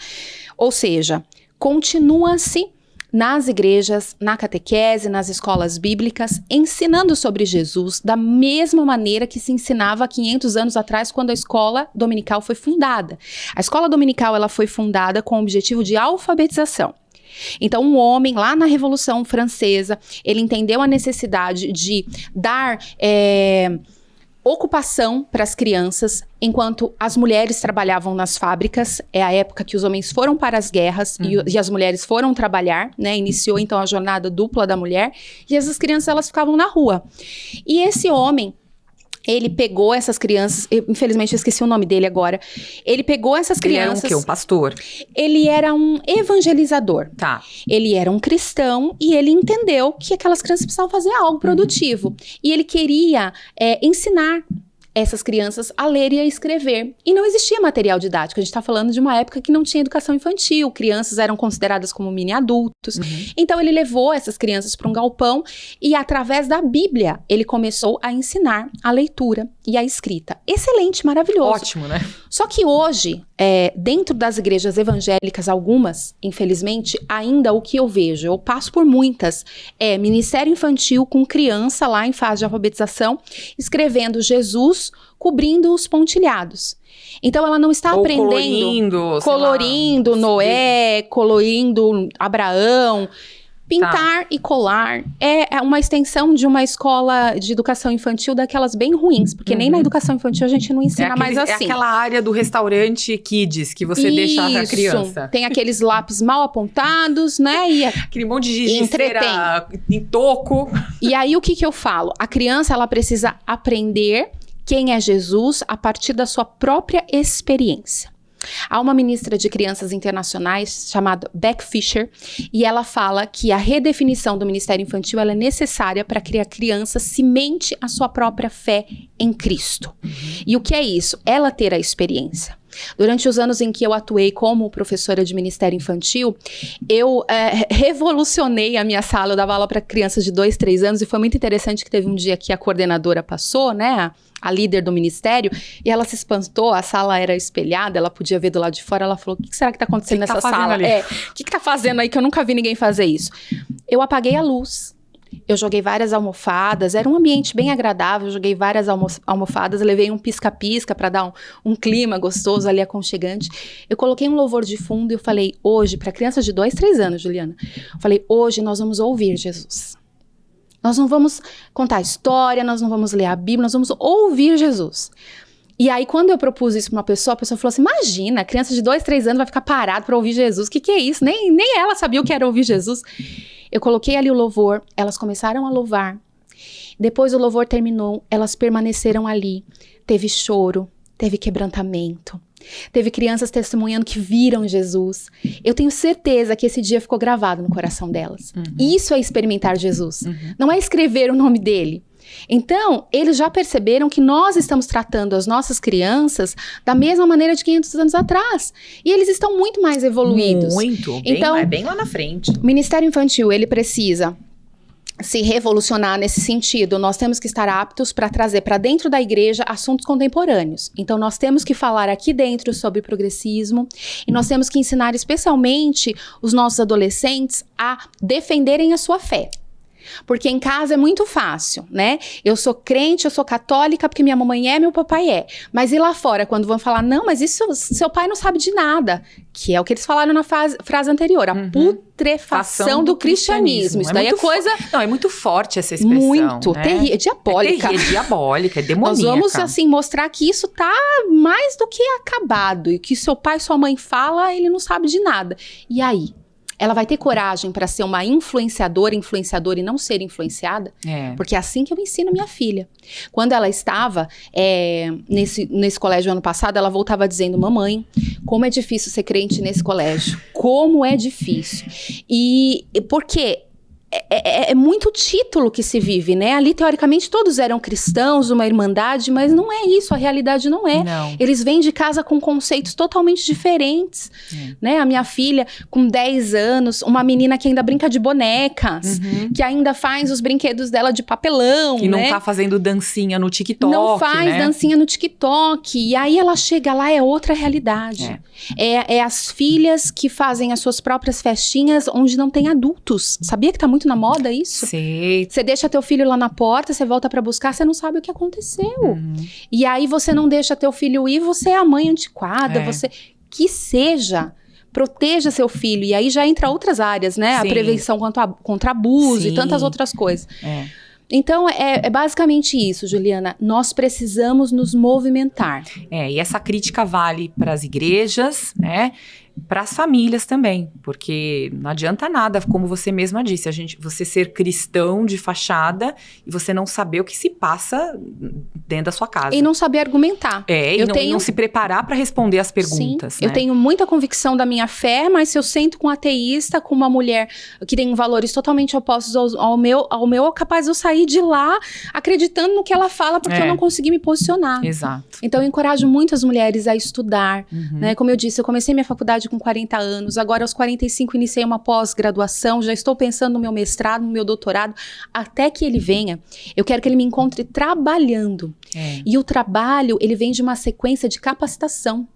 Ou seja, continua-se nas igrejas, na catequese, nas escolas bíblicas, ensinando sobre Jesus da mesma maneira que se ensinava há 500 anos atrás, quando a escola dominical foi fundada. A escola dominical ela foi fundada com o objetivo de alfabetização. Então, um homem, lá na Revolução Francesa, ele entendeu a necessidade de dar ocupação para as crianças, enquanto as mulheres trabalhavam nas fábricas. É a época que os homens foram para as guerras e as mulheres foram trabalhar, né? Iniciou, então, a jornada dupla da mulher, e essas crianças, elas ficavam na rua. E esse homem, ele pegou essas crianças, infelizmente eu esqueci o nome dele agora, ele pegou essas crianças... Ele era um pastor? Ele era um evangelizador. Tá. Ele era um cristão e ele entendeu que aquelas crianças precisavam fazer algo produtivo. E ele queria ensinar essas crianças a ler e a escrever. E não existia material didático. A gente está falando de uma época que não tinha educação infantil. Crianças eram consideradas como mini-adultos. Então, ele levou essas crianças para um galpão e, através da Bíblia, ele começou a ensinar a leitura e a escrita. Excelente, maravilhoso. Ótimo, né? Só que hoje, dentro das igrejas evangélicas, algumas, infelizmente, ainda o que eu vejo, eu passo por muitas, é ministério infantil com criança lá em fase de alfabetização, escrevendo Jesus, cobrindo os pontilhados. Então, ela não está aprendendo... Colorindo Noé, colorindo Abraão... Pintar e colar é uma extensão de uma escola de educação infantil daquelas bem ruins, porque nem na educação infantil a gente não ensina mais assim. É aquela área do restaurante kids que você deixa a criança. Tem aqueles lápis mal apontados, né? E aquele monte de gizeira em toco. E aí, o que eu falo? A criança, ela precisa aprender quem é Jesus a partir da sua própria experiência. Há uma ministra de crianças internacionais chamada Beck Fisher, e ela fala que a redefinição do ministério infantil ela é necessária para que a criança cimente a sua própria fé em Cristo. E o que é isso? Ela ter a experiência. Durante os anos em que eu atuei como professora de ministério infantil, eu revolucionei a minha sala. Eu dava aula para crianças de 2, 3 anos, e foi muito interessante que teve um dia que a coordenadora passou, né, a líder do ministério, e ela se espantou, a sala era espelhada, ela podia ver do lado de fora, ela falou, o que será que está acontecendo nessa sala? O que está fazendo aí, que eu nunca vi ninguém fazer isso? Eu apaguei a luz. Eu joguei várias almofadas, era um ambiente bem agradável, eu joguei várias almofadas, levei um pisca-pisca para dar um clima gostoso ali, aconchegante. Eu coloquei um louvor de fundo e eu falei, hoje, para crianças de 2, 3 anos, Juliana, eu falei, hoje nós vamos ouvir Jesus. Nós não vamos contar história, nós não vamos ler a Bíblia, nós vamos ouvir Jesus. E aí, quando eu propus isso pra uma pessoa, a pessoa falou assim, imagina, a criança de 2, 3 anos vai ficar parada para ouvir Jesus, o que é isso? Nem ela sabia o que era ouvir Jesus. Eu coloquei ali o louvor, elas começaram a louvar. Depois o louvor terminou, elas permaneceram ali. Teve choro, teve quebrantamento. Teve crianças testemunhando que viram Jesus. Eu tenho certeza que esse dia ficou gravado no coração delas. Isso é experimentar Jesus. Não é escrever o nome dele. Então, eles já perceberam que nós estamos tratando as nossas crianças da mesma maneira de 500 anos atrás. E eles estão muito mais evoluídos. Muito, então, bem lá na frente. O Ministério Infantil, ele precisa se revolucionar nesse sentido. Nós temos que estar aptos para trazer para dentro da igreja assuntos contemporâneos. Então, nós temos que falar aqui dentro sobre progressismo e nós temos que ensinar especialmente os nossos adolescentes a defenderem a sua fé. Porque em casa é muito fácil, né? Eu sou crente, eu sou católica porque minha mamãe é, meu papai é. Mas e lá fora, quando vão falar, não, mas isso, seu pai não sabe de nada. Que é o que eles falaram na frase anterior, a putrefação do cristianismo. Isso daí é coisa... Não, é muito forte essa expressão, muito, né? diabólica. É diabólica, é demoníaca. Nós vamos, assim, mostrar que isso tá mais do que acabado. E que seu pai e sua mãe falam, ele não sabe de nada. E aí? Ela vai ter coragem para ser uma influenciadora e não ser influenciada? Porque é assim que eu ensino minha filha. Quando ela estava nesse colégio ano passado, ela voltava dizendo: mamãe, como é difícil ser crente nesse colégio. Como é difícil. E por quê? É muito título que se vive, né? Ali, teoricamente, todos eram cristãos, uma irmandade, mas não é isso, a realidade não é. Não. Eles vêm de casa com conceitos totalmente diferentes, né? A minha filha, com 10 anos, uma menina que ainda brinca de bonecas, que ainda faz os brinquedos dela de papelão, e não né? tá fazendo dancinha no TikTok, não faz né? dancinha no TikTok. E aí ela chega lá, é outra realidade. É as filhas que fazem as suas próprias festinhas onde não tem adultos. Sabia que tá muito na moda isso? Sei. Você deixa teu filho lá na porta, você volta pra buscar, você não sabe o que aconteceu. E aí você não deixa teu filho ir, você é a mãe antiquada, você... Que seja... Proteja seu filho. E aí já entra outras áreas, né? Sim. A prevenção contra abuso e tantas outras coisas. Então, é basicamente isso, Juliana. Nós precisamos nos movimentar. E essa crítica vale para as igrejas, né? Para as famílias também, porque não adianta nada, como você mesma disse, você ser cristão de fachada e você não saber o que se passa dentro da sua casa. E não saber argumentar. E não se preparar para responder as perguntas. Sim, né? Eu tenho muita convicção da minha fé, mas se eu sento com um ateísta, com uma mulher que tem valores totalmente opostos ao meu, é capaz de eu sair de lá acreditando no que ela fala, porque eu não consegui me posicionar. Exato. Então eu encorajo muitas mulheres a estudar, né? Como eu disse, eu comecei minha faculdade com 40 anos, agora aos 45 iniciei uma pós-graduação, já estou pensando no meu mestrado, no meu doutorado, até que ele venha, eu quero que ele me encontre trabalhando. E o trabalho, ele vem de uma sequência de capacitação.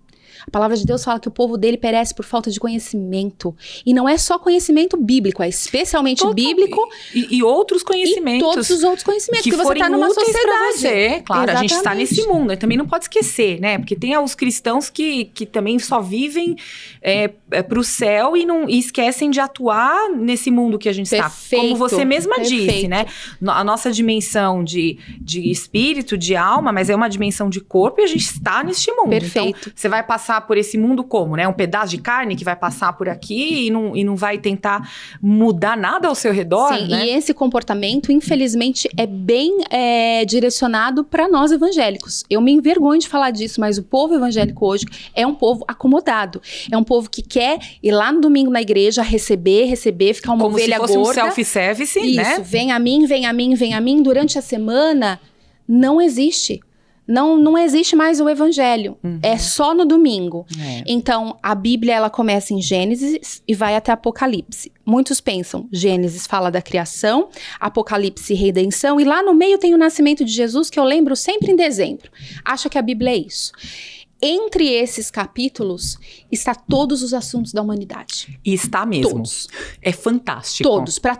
A palavra de Deus fala que o povo dele perece por falta de conhecimento. E não é só conhecimento bíblico, é especialmente bíblico. E outros conhecimentos. E todos os outros conhecimentos. Que você está numa sociedade. Pra você. Claro, Exatamente. A gente está nesse mundo. E também não pode esquecer, né? Porque tem os cristãos que também só vivem pro céu e esquecem de atuar nesse mundo que a gente está. Como você mesma disse, né? A nossa dimensão de espírito, de alma, mas é uma dimensão de corpo e a gente está neste mundo. Perfeito. Então, você vai passar por esse mundo como, né? Um pedaço de carne que vai passar por aqui e não vai tentar mudar nada ao seu redor, Sim, né? E esse comportamento, infelizmente, é bem direcionado para nós evangélicos. Eu me envergonho de falar disso, mas o povo evangélico hoje é um povo acomodado. É um povo que quer ir lá no domingo na igreja, receber, ficar uma ovelha gorda. Como se fosse um self-service, né? Isso, vem a mim. Durante a semana, não existe. Não existe mais o evangelho, é só no domingo. Então, a Bíblia, ela começa em Gênesis e vai até Apocalipse. Muitos pensam, Gênesis fala da criação, Apocalipse, redenção, e lá no meio tem o nascimento de Jesus, que eu lembro sempre em dezembro. Acha que a Bíblia é isso. Entre esses capítulos, está todos os assuntos da humanidade. E está mesmo. Todos. É fantástico. Todos, para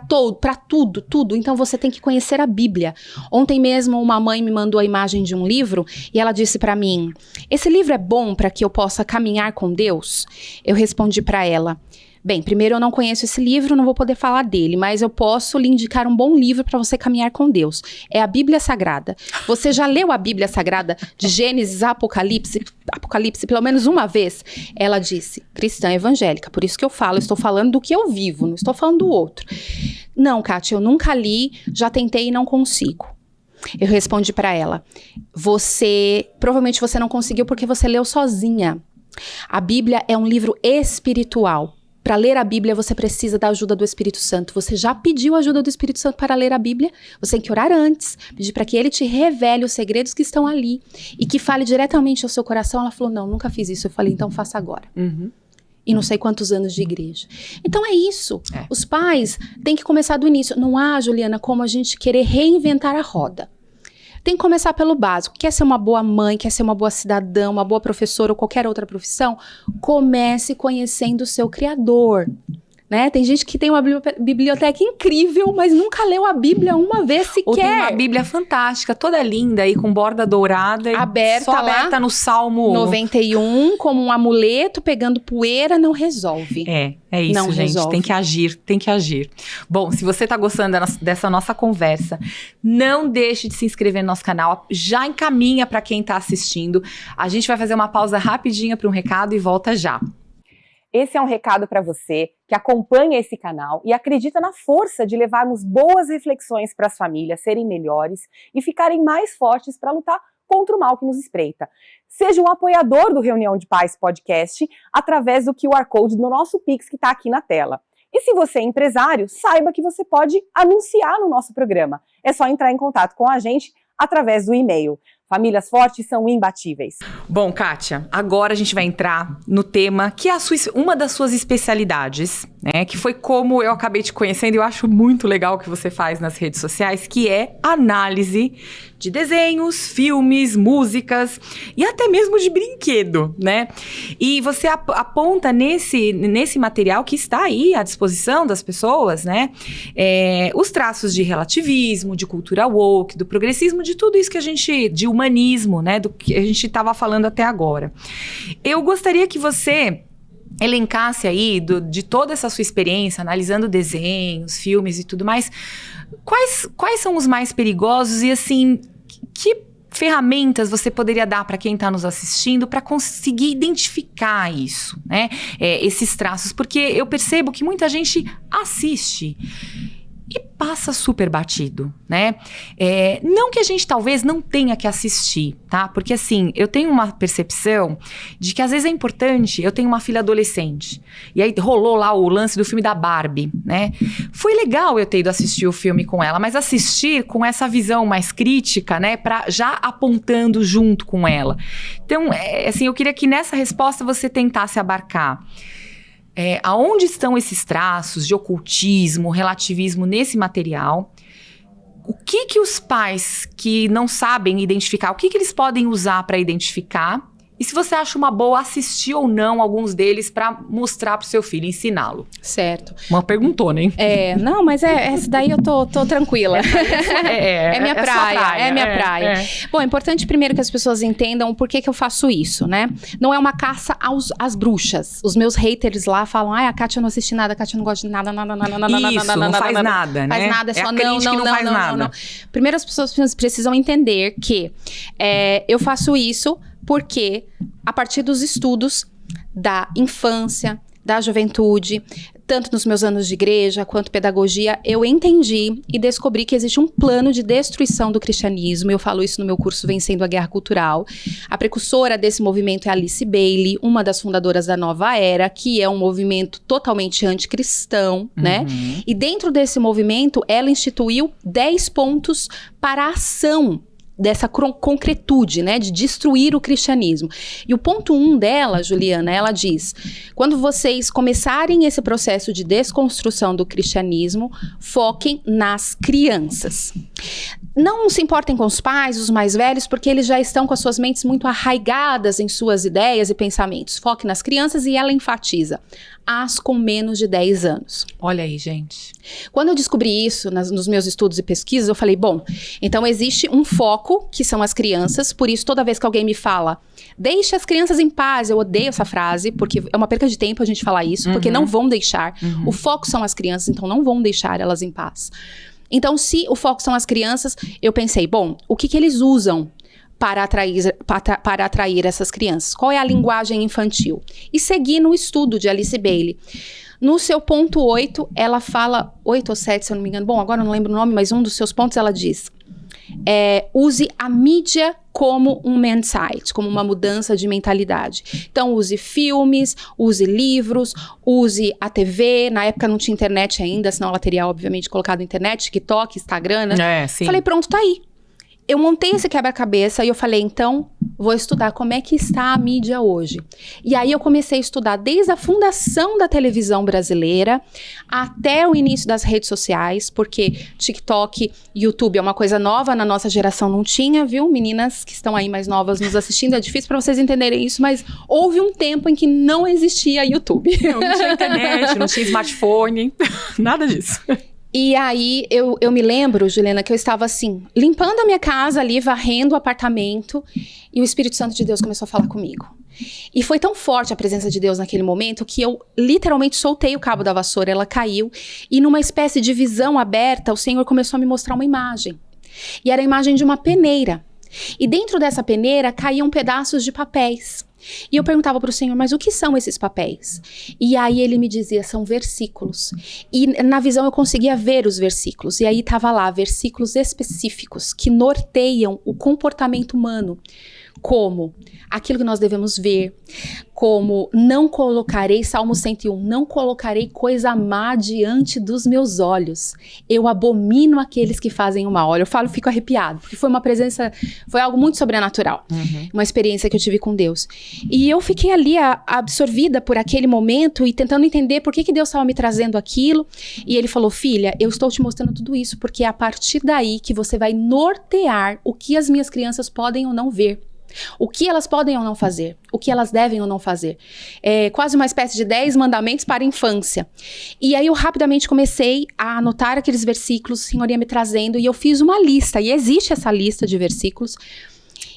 tudo. Então, você tem que conhecer a Bíblia. Ontem mesmo, uma mãe me mandou a imagem de um livro e ela disse para mim, esse livro é bom para que eu possa caminhar com Deus? Eu respondi para ela, bem, primeiro eu não conheço esse livro, não vou poder falar dele, mas eu posso lhe indicar um bom livro para você caminhar com Deus. É a Bíblia Sagrada. Você já leu a Bíblia Sagrada de Gênesis a Apocalipse pelo menos uma vez? Ela disse, cristã evangélica, por isso que eu estou falando do que eu vivo, não estou falando do outro. Não, Kátia, eu nunca li, já tentei e não consigo. Eu respondi para ela, provavelmente você não conseguiu porque você leu sozinha. A Bíblia é um livro espiritual. Para ler a Bíblia, você precisa da ajuda do Espírito Santo. Você já pediu a ajuda do Espírito Santo para ler a Bíblia? Você tem que orar antes, pedir para que ele te revele os segredos que estão ali e que fale diretamente ao seu coração. Ela falou, não, nunca fiz isso. Eu falei, então faça agora. E não sei quantos anos de igreja. Então é isso. Os pais têm que começar do início. Não há, Juliana, como a gente querer reinventar a roda. Tem que começar pelo básico. Quer ser uma boa mãe, quer ser uma boa cidadã, uma boa professora ou qualquer outra profissão? Comece conhecendo o seu Criador. Né? Tem gente que tem uma biblioteca incrível, mas nunca leu a Bíblia uma vez sequer. Ou tem uma Bíblia fantástica, toda linda aí, com borda dourada. Aberta só aberta lá, no Salmo 91, como um amuleto, pegando poeira, não resolve. É isso, não gente. Resolve. Tem que agir. Bom, se você tá gostando dessa nossa conversa, não deixe de se inscrever no nosso canal. Já encaminha para quem tá assistindo. A gente vai fazer uma pausa rapidinha para um recado e volta já. Esse é um recado para você que acompanha esse canal e acredita na força de levarmos boas reflexões para as famílias serem melhores e ficarem mais fortes para lutar contra o mal que nos espreita. Seja um apoiador do Reunião de Pais Podcast através do QR Code do nosso Pix que está aqui na tela. E se você é empresário, saiba que você pode anunciar no nosso programa. É só entrar em contato com a gente através do e-mail. Famílias fortes são imbatíveis. Bom, Kátia, agora a gente vai entrar no tema que é uma das suas especialidades, né? Que foi como eu acabei te conhecendo e eu acho muito legal o que você faz nas redes sociais, que é análise de desenhos, filmes, músicas e até mesmo de brinquedo, né? E você aponta nesse material que está aí à disposição das pessoas, né? Os traços de relativismo, de cultura woke, do progressismo, de tudo isso que a gente... de humanismo, né? Do que a gente estava falando até agora. Eu gostaria que você elencasse aí de toda essa sua experiência, analisando desenhos, filmes e tudo mais, quais são os mais perigosos e, assim, que ferramentas você poderia dar para quem está nos assistindo para conseguir identificar isso, né? Esses traços, porque eu percebo que muita gente assiste e passa super batido, né? Não que a gente talvez não tenha que assistir, tá? Porque assim, eu tenho uma percepção de que às vezes é importante, eu tenho uma filha adolescente, e aí rolou lá o lance do filme da Barbie, né? Foi legal eu ter ido assistir o filme com ela, mas assistir com essa visão mais crítica, né? Já apontando junto com ela. Então, assim, eu queria que nessa resposta você tentasse abarcar aonde estão esses traços de ocultismo, relativismo nesse material? O que os pais que não sabem identificar, o que eles podem usar para identificar? E se você acha uma boa assistir ou não alguns deles para mostrar pro seu filho, ensiná-lo? Certo. Uma perguntona, hein? Não, mas essa daí eu tô tranquila. É minha praia, é minha praia. Bom, é importante primeiro que as pessoas entendam por que eu faço isso, né? Não é uma caça às bruxas. Os meus haters lá falam, a Kátia não assiste nada, a Kátia não gosta de nada, não faz nada, né? Faz nada, é só não. Primeiro as pessoas precisam entender que eu faço isso porque, a partir dos estudos da infância, da juventude, tanto nos meus anos de igreja quanto pedagogia, eu entendi e descobri que existe um plano de destruição do cristianismo. Eu falo isso no meu curso Vencendo a Guerra Cultural. A precursora desse movimento é Alice Bailey, uma das fundadoras da Nova Era, que é um movimento totalmente anticristão, né? E dentro desse movimento, ela instituiu 10 pontos para a ação dessa concretude, né, de destruir o cristianismo. E o ponto 1 dela, Juliana, ela diz: quando vocês começarem esse processo de desconstrução do cristianismo, foquem nas crianças. Não se importem com os pais, os mais velhos, porque eles já estão com as suas mentes muito arraigadas em suas ideias e pensamentos. Foque nas crianças, e ela enfatiza: as com menos de 10 anos. Olha aí, gente. Quando eu descobri isso nos meus estudos e pesquisas, eu falei, bom, então existe um foco, que são as crianças, por isso toda vez que alguém me fala, deixe as crianças em paz, eu odeio essa frase, porque é uma perca de tempo a gente falar isso, porque não vão deixar. O foco são as crianças, então não vão deixar elas em paz. Então, se o foco são as crianças, eu pensei, bom, o que eles usam para atrair essas crianças? Qual é a linguagem infantil? E segui no estudo de Alice Bailey. No seu ponto 8, ela fala, 8 ou 7, se eu não me engano, bom, agora eu não lembro o nome, mas um dos seus pontos ela diz, use a mídia como um mindset, como uma mudança de mentalidade. Então, use filmes, use livros, use a TV. Na época não tinha internet ainda, senão ela teria, obviamente, colocado internet, TikTok, Instagram, né? Sim. Falei, pronto, tá aí. Eu montei esse quebra-cabeça e eu falei, então, vou estudar como é que está a mídia hoje. E aí eu comecei a estudar desde a fundação da televisão brasileira até o início das redes sociais, porque TikTok, YouTube é uma coisa nova, na nossa geração não tinha, viu? Meninas que estão aí mais novas nos assistindo, é difícil para vocês entenderem isso, mas houve um tempo em que não existia YouTube. Não tinha internet, não tinha smartphone, nada disso. E aí, eu me lembro, Juliana, que eu estava assim, limpando a minha casa ali, varrendo o apartamento, e o Espírito Santo de Deus começou a falar comigo. E foi tão forte a presença de Deus naquele momento, que eu literalmente soltei o cabo da vassoura, ela caiu, e numa espécie de visão aberta, o Senhor começou a me mostrar uma imagem. E era a imagem de uma peneira. E dentro dessa peneira caíam pedaços de papéis. E eu perguntava para o Senhor, mas o que são esses papéis? E aí ele me dizia, são versículos. E na visão eu conseguia ver os versículos. E aí estava lá, versículos específicos que norteiam o comportamento humano. Como aquilo que nós devemos ver, como não colocarei, Salmo 101, não colocarei coisa má diante dos meus olhos. Eu abomino aqueles que fazem o mal. Olha, eu falo, fico arrepiado, porque foi uma presença, foi algo muito sobrenatural. Uma experiência que eu tive com Deus. E eu fiquei ali absorvida por aquele momento e tentando entender por que Deus estava me trazendo aquilo. E ele falou, filha, eu estou te mostrando tudo isso, porque é a partir daí que você vai nortear o que as minhas crianças podem ou não ver. O que elas podem ou não fazer, o que elas devem ou não fazer. É quase uma espécie de 10 mandamentos para a infância. E aí eu rapidamente comecei a anotar aqueles versículos, o Senhor ia me trazendo, e eu fiz uma lista, e existe essa lista de versículos.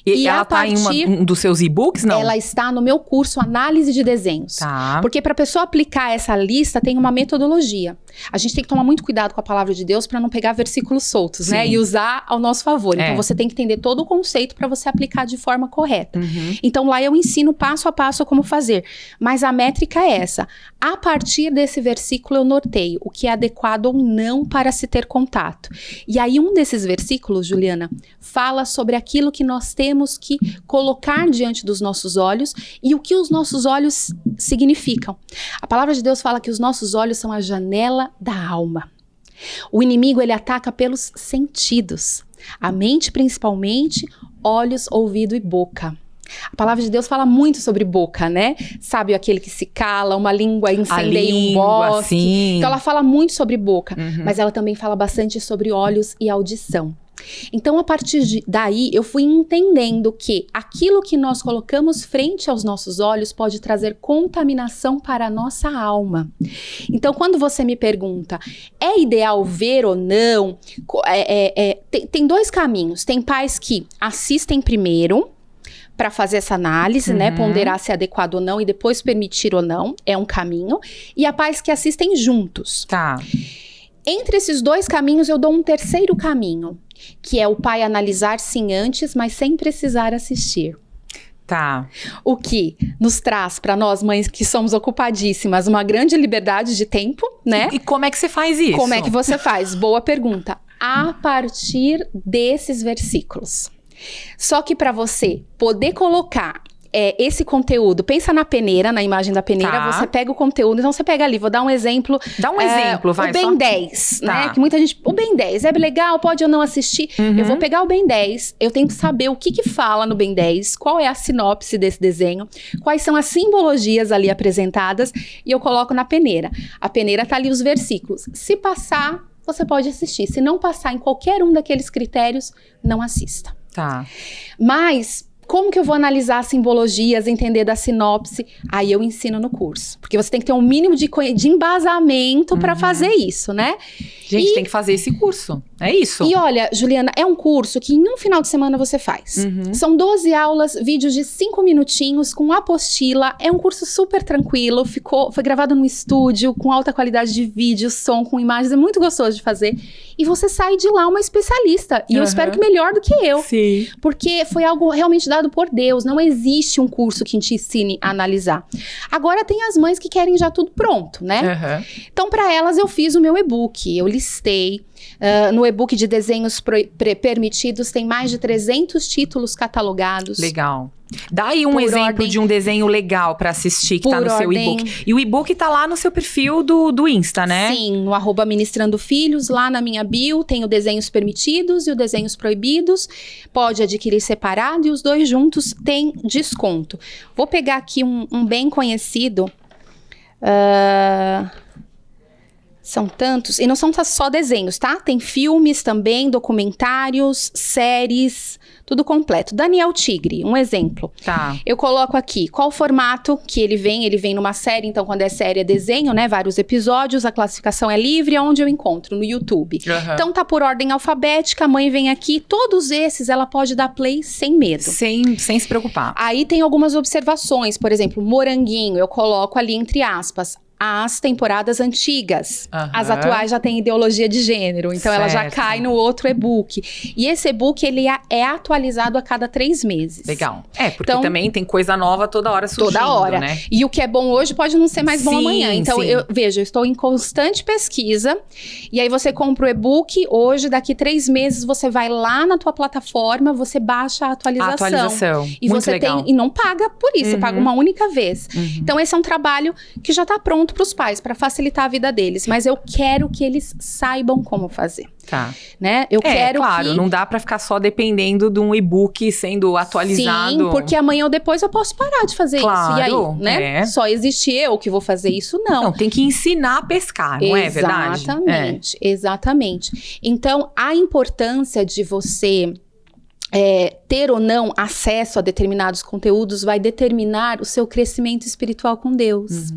E ela está em um dos seus e-books, não? Ela está no meu curso Análise de Desenhos. Tá. Porque para a pessoa aplicar essa lista, tem uma metodologia. A gente tem que tomar muito cuidado com a palavra de Deus para não pegar versículos soltos, né? E usar ao nosso favor. Então, você tem que entender todo o conceito para você aplicar de forma correta. Então, lá eu ensino passo a passo como fazer. Mas a métrica é essa. A partir desse versículo, eu norteio o que é adequado ou não para se ter contato. E aí, um desses versículos, Juliana, fala sobre aquilo que nós temos que colocar diante dos nossos olhos e o que os nossos olhos significam. A palavra de Deus fala que os nossos olhos são a janela da alma. O inimigo, ele ataca pelos sentidos. A mente, principalmente, olhos, ouvido e boca. A palavra de Deus fala muito sobre boca, né? Sabe, aquele que se cala, uma língua incendeia um bosque. Sim. Então, ela fala muito sobre boca, mas ela também fala bastante sobre olhos e audição. Então, a partir daí, eu fui entendendo que aquilo que nós colocamos frente aos nossos olhos pode trazer contaminação para a nossa alma. Então, quando você me pergunta, é ideal ver ou não? Tem dois caminhos. Tem pais que assistem primeiro para fazer essa análise, né? Ponderar se é adequado ou não e depois permitir ou não. É um caminho. E há pais que assistem juntos. Tá. Entre esses dois caminhos, eu dou um terceiro caminho, que é o pai analisar sim antes, mas sem precisar assistir. Tá. O que nos traz para nós mães que somos ocupadíssimas uma grande liberdade de tempo, né? E como é que você faz isso? Como é que você faz? Boa pergunta. A partir desses versículos. Só que para você poder colocar esse conteúdo, pensa na peneira, na imagem da peneira, você pega o conteúdo, então você pega ali, vou dar um exemplo. Dá um exemplo, vai. O Ben 10, né? Que muita gente, o Ben 10 é legal, pode ou não assistir. Eu vou pegar o Ben 10, eu tenho que saber o que fala no Ben 10, qual é a sinopse desse desenho, quais são as simbologias ali apresentadas, e eu coloco na peneira. A peneira tá ali os versículos. Se passar, você pode assistir. Se não passar em qualquer um daqueles critérios, não assista. Tá. Mas como que eu vou analisar simbologias, entender da sinopse? Aí eu ensino no curso. Porque você tem que ter um mínimo de embasamento para fazer isso, né? Gente, tem que fazer esse curso. É isso. E olha, Juliana, é um curso que em um final de semana você faz. São 12 aulas, vídeos de 5 minutinhos, com apostila. É um curso super tranquilo. Foi gravado no estúdio, com alta qualidade de vídeo, som, com imagens. É muito gostoso de fazer. E você sai de lá uma especialista. E eu espero que melhor do que eu. Sim. Porque foi algo realmente dado por Deus. Não existe um curso que te ensine a analisar. Agora tem as mães que querem já tudo pronto, né? Então, para elas, eu fiz o meu e-book. Eu listei. No e-book de desenhos permitidos, tem mais de 300 títulos catalogados. Legal. Dá aí um exemplo de um desenho legal pra assistir que tá no seu e-book. E o e-book tá lá no seu perfil do Insta, né? Sim, no @ministrandofilhos, lá na minha bio tem o desenhos permitidos e o desenhos proibidos. Pode adquirir separado e os dois juntos tem desconto. Vou pegar aqui um bem conhecido. São tantos, e não são só desenhos, tá? Tem filmes também, documentários, séries, tudo completo. Daniel Tigre, um exemplo. Tá. Eu coloco aqui, qual o formato que ele vem numa série, então quando é série é desenho, né? Vários episódios, a classificação é livre, onde eu encontro? No YouTube. Então tá por ordem alfabética, a mãe vem aqui, todos esses ela pode dar play sem medo. Sem se preocupar. Aí tem algumas observações, por exemplo, moranguinho, eu coloco ali entre aspas. as temporadas antigas. As atuais já têm ideologia de gênero, então ela já cai no outro e-book. E esse e-book, ele é atualizado a cada 3 meses. Legal. Porque então, também tem coisa nova toda hora surgindo, toda hora, né? E o que é bom hoje pode não ser mais bom amanhã. Então, eu estou em constante pesquisa, e aí você compra o e-book, hoje, daqui 3 meses, você vai lá na tua plataforma, você baixa a atualização. E muito você legal. E não paga por isso, você paga uma única vez. Então, esse é um trabalho que já tá pronto para os pais, para facilitar a vida deles. Mas eu quero que eles saibam como fazer. Tá. Né? Eu quero claro, não dá pra ficar só dependendo de um e-book sendo atualizado. Sim, porque amanhã ou depois eu posso parar de fazer isso. E aí, né? Só existe eu que vou fazer isso? Não, tem que ensinar a pescar, não é verdade? Exatamente. Então, a importância de você ter ou não acesso a determinados conteúdos vai determinar o seu crescimento espiritual com Deus.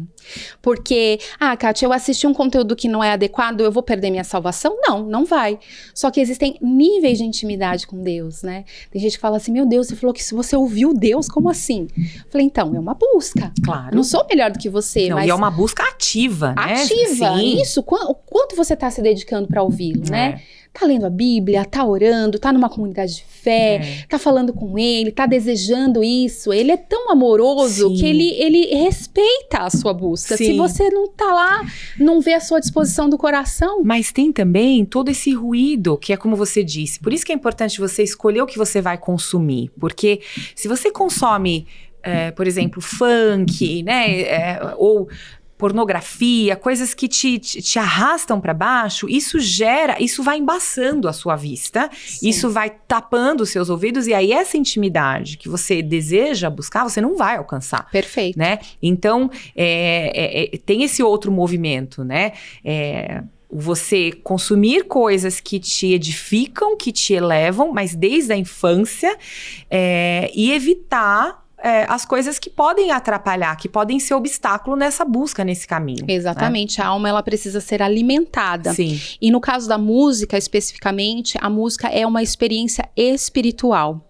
Porque, Kátia, eu assisti um conteúdo que não é adequado, eu vou perder minha salvação? Não vai. Só que existem níveis de intimidade com Deus, né? Tem gente que fala assim, meu Deus, você falou que se você ouviu Deus, como assim? Eu falei, então, é uma busca. Claro. Não sou melhor do que você, mas... E é uma busca ativa, né? Ativa, isso. O quanto você está se dedicando para ouvi-lo, né? Tá lendo a Bíblia, tá orando, tá numa comunidade de fé, tá falando com ele, tá desejando isso. Ele é tão amoroso que ele respeita a sua busca. Se você não tá lá, não vê a sua disposição do coração. Mas tem também todo esse ruído, que é como você disse. Por isso que é importante você escolher o que você vai consumir. Porque se você consome, por exemplo, funk, né, ou... pornografia, coisas que te arrastam para baixo, isso vai embaçando a sua vista, isso vai tapando os seus ouvidos, e aí essa intimidade que você deseja buscar, você não vai alcançar. Perfeito. Né? Então, tem esse outro movimento, né? Você consumir coisas que te edificam, que te elevam, mas desde a infância, e evitar as coisas que podem atrapalhar, que podem ser obstáculo nessa busca, nesse caminho. Exatamente, né? A alma ela precisa ser alimentada. Sim. E no caso da música, especificamente, a música é uma experiência espiritual.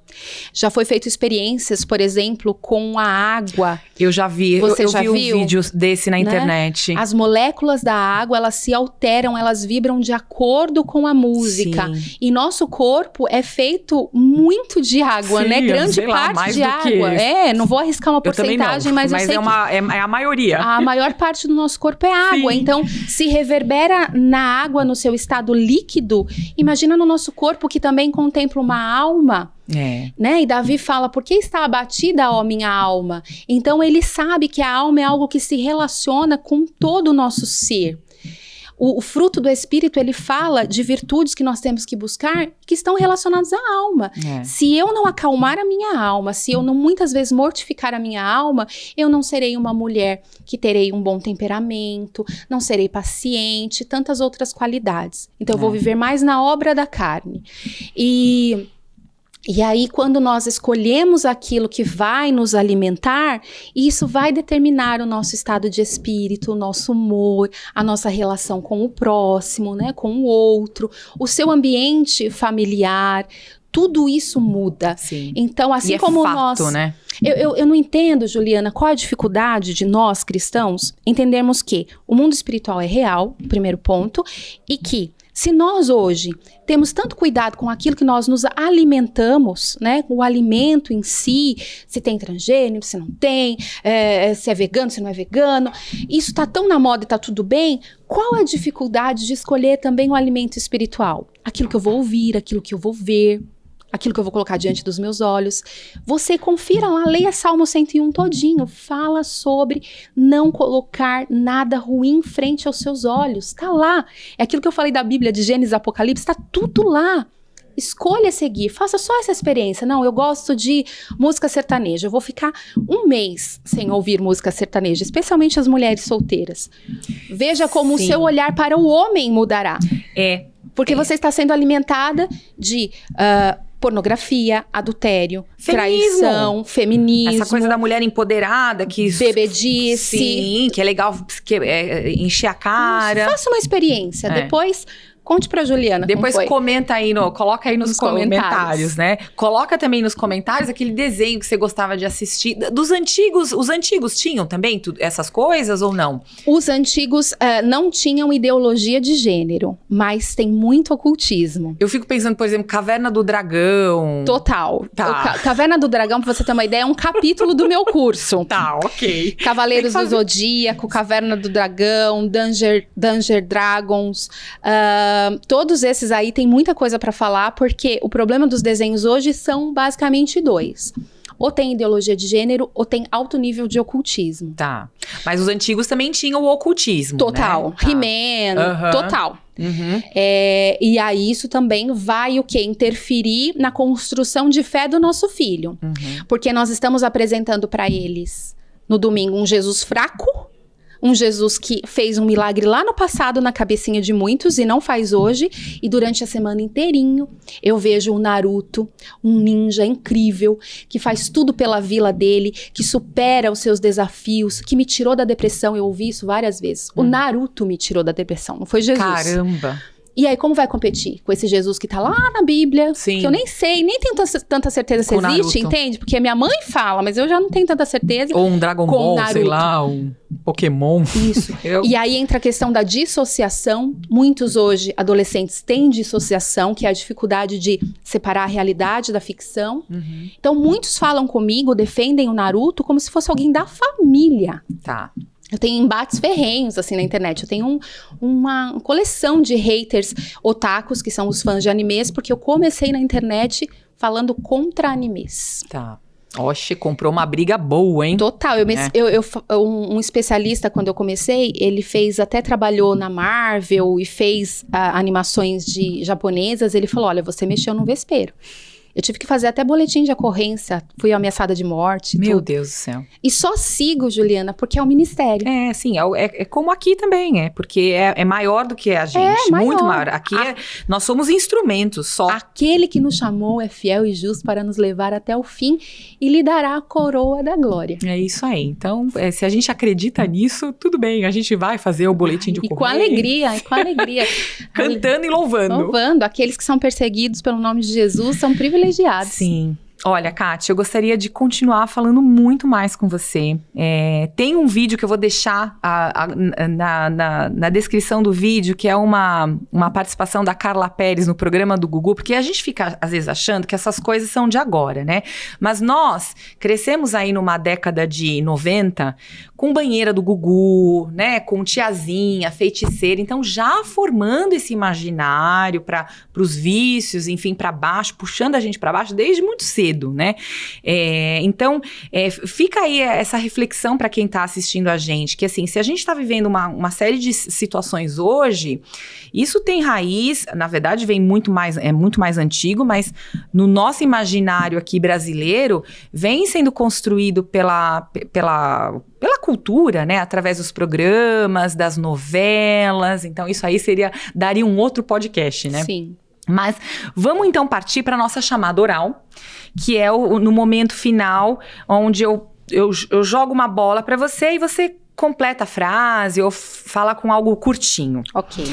Já foi feito experiências, por exemplo, com a água. Eu já vi, Você já vi um vídeo desse na internet. As moléculas da água, elas se alteram, elas vibram de acordo com a música. Sim. E nosso corpo é feito muito de água, né? Grande parte de água. Não vou arriscar uma porcentagem, mas eu sei que... é a maioria. A maior parte do nosso corpo é água. Sim. Então, se reverbera na água no seu estado líquido, imagina no nosso corpo que também contempla uma alma. Né? E Davi fala, por que está abatida, ó minha alma? Então ele sabe que a alma é algo que se relaciona com todo o nosso ser. O fruto do Espírito, ele fala de virtudes que nós temos que buscar, que estão relacionadas à alma. Se eu não acalmar a minha alma, se eu não muitas vezes mortificar a minha alma, eu não serei uma mulher que terei um bom temperamento, não serei paciente, tantas outras qualidades. Então eu vou viver mais na obra da carne. E aí, quando nós escolhemos aquilo que vai nos alimentar, isso vai determinar o nosso estado de espírito, o nosso humor, a nossa relação com o próximo, né, com o outro, o seu ambiente familiar, tudo isso muda. Sim. Então, assim e como fato, nós... né? Eu não entendo, Juliana, qual a dificuldade de nós, cristãos, entendermos que o mundo espiritual é real, primeiro ponto, e que se nós hoje temos tanto cuidado com aquilo que nós nos alimentamos, né? O alimento em si, se tem transgênero, se não tem, se é vegano, se não é vegano, isso tá tão na moda e tá tudo bem, qual a dificuldade de escolher também o alimento espiritual? Aquilo que eu vou ouvir, aquilo que eu vou ver, aquilo que eu vou colocar diante dos meus olhos. Você confira lá, leia Salmo 101 todinho, fala sobre não colocar nada ruim em frente aos seus olhos, tá lá. É aquilo que eu falei da Bíblia, de Gênesis, Apocalipse, tá tudo lá. Escolha seguir, faça só essa experiência. Não, eu gosto de música sertaneja, eu vou ficar 1 mês sem ouvir música sertaneja, especialmente as mulheres solteiras. Veja como o seu olhar para o homem mudará. Porque você está sendo alimentada de... pornografia, adultério, traição, feminismo. Essa coisa da mulher empoderada, que... bebedice. Sim, que é legal encher a cara. Faça uma experiência. Depois, Conte pra Juliana. Depois como foi. comenta aí, coloca aí nos comentários, né? Coloca também nos comentários aquele desenho que você gostava de assistir. Dos antigos, os antigos tinham também essas coisas ou não? Os antigos não tinham ideologia de gênero, mas tem muito ocultismo. Eu fico pensando, por exemplo, Caverna do Dragão. Total. Tá. Caverna do Dragão, pra você ter uma ideia, é um capítulo do meu curso. Tá, ok. Cavaleiros do Zodíaco, Caverna do Dragão, Dungeons Dragons, todos esses aí tem muita coisa pra falar, porque o problema dos desenhos hoje são basicamente dois. Ou tem ideologia de gênero, ou tem alto nível de ocultismo. Tá. Mas os antigos também tinham o ocultismo, Total. Né? Tá. He-Man, total. Uhum. E aí isso também vai o quê? Interferir na construção de fé do nosso filho. Uhum. Porque nós estamos apresentando pra eles, no domingo, um Jesus fraco, um Jesus que fez um milagre lá no passado na cabecinha de muitos e não faz hoje. E durante a semana inteirinho, eu vejo um Naruto, um ninja incrível, que faz tudo pela vila dele, que supera os seus desafios, que me tirou da depressão. Eu ouvi isso várias vezes. O Naruto me tirou da depressão, não foi Jesus. Caramba! E aí, como vai competir com esse Jesus que tá lá na Bíblia? Sim. Que eu nem sei, nem tenho tanta certeza se Com existe, Naruto. entende? Porque minha mãe fala, mas eu já não tenho tanta certeza. Ou um Dragon Com Ball, Naruto. sei lá, um Pokémon. Isso. Eu- E aí entra a questão da dissociação. Muitos hoje, adolescentes, têm dissociação, que é a dificuldade de separar a realidade da ficção. Uhum. Então, muitos falam comigo, defendem o Naruto como se fosse alguém da família. Tá. Eu tenho embates ferrenhos, assim, na internet. Eu tenho uma coleção de haters otakus, que são os fãs de animes, porque eu comecei na internet falando contra animes. Tá. Oxe, comprou uma briga boa, hein? Total. Um especialista, quando eu comecei, ele trabalhou na Marvel e fez animações japonesas. Ele falou, olha, você mexeu no vespeiro. Eu tive que fazer até boletim de ocorrência, fui ameaçada de morte. Meu tudo. Deus do céu. E só sigo, Juliana, porque é o ministério. É, sim, é como aqui também, porque é maior do que a gente, maior. muito maior. Aqui nós somos instrumentos só. Aquele que nos chamou é fiel e justo para nos levar até o fim e lhe dará a coroa da glória. É isso aí. Então, se a gente acredita nisso, tudo bem, a gente vai fazer o boletim de E ocorrência. com alegria. Cantando e louvando. Louvando. Aqueles que são perseguidos pelo nome de Jesus são privilegiados. Sim. Olha, Kátia, eu gostaria de continuar falando muito mais com você. Tem um vídeo que eu vou deixar na descrição do vídeo, que é uma participação da Carla Pérez no programa do Gugu, porque a gente fica, às vezes, achando que essas coisas são de agora, né? Mas nós crescemos aí numa década de 90 com banheira do Gugu, né? Com tiazinha, feiticeira. Então, já formando esse imaginário para os vícios, enfim, para baixo, puxando a gente para baixo desde muito cedo. Né? Então, fica aí essa reflexão para quem está assistindo a gente, que assim, se a gente está vivendo uma série de situações hoje, isso tem raiz, na verdade é muito mais antigo, mas no nosso imaginário aqui brasileiro, vem sendo construído pela cultura, né? Através dos programas, das novelas, então isso aí daria um outro podcast, né? Sim. Mas vamos então partir para a nossa chamada oral, que é no momento final, onde eu jogo uma bola para você e você completa a frase ou fala com algo curtinho. Ok.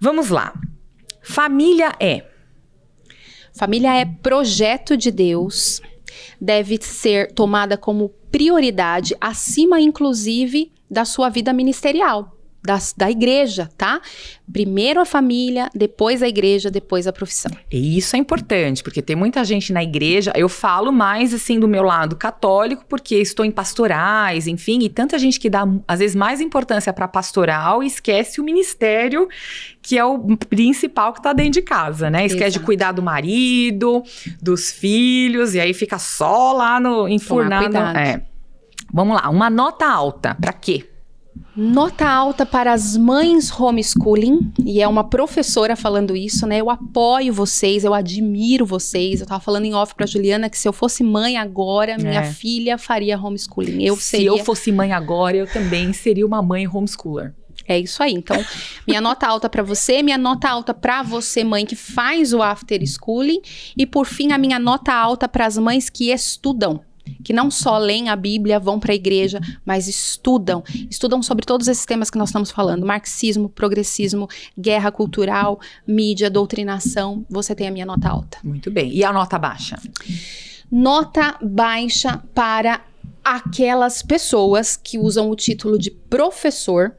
Vamos lá. Família é projeto de Deus, deve ser tomada como prioridade, acima inclusive da sua vida ministerial. Da igreja, tá? Primeiro a família, depois a igreja, depois a profissão. E isso é importante, porque tem muita gente na igreja, eu falo mais assim do meu lado católico, porque estou em pastorais, enfim, e tanta gente que dá, às vezes, mais importância para pastoral e esquece o ministério, que é o principal que tá dentro de casa, né? Esquece de cuidar do marido, dos filhos, e aí fica só lá enfurnado. Vamos lá, uma nota alta, para quê? Nota alta para as mães homeschooling, e é uma professora falando isso, né? Eu apoio vocês, eu admiro vocês. Eu tava falando em off pra Juliana que se eu fosse mãe agora, minha filha faria homeschooling. Se eu fosse mãe agora, eu também seria uma mãe homeschooler. É isso aí. Então, minha nota alta para você, minha nota alta para você, mãe, que faz o after schooling. E, por fim, a minha nota alta para as mães que estudam. que não só leem a Bíblia, vão para a igreja, mas estudam sobre todos esses temas que nós estamos falando, marxismo, progressismo, guerra cultural, mídia, doutrinação, você tem a minha nota alta. Muito bem. E a nota baixa? Nota baixa para aquelas pessoas que usam o título de professor,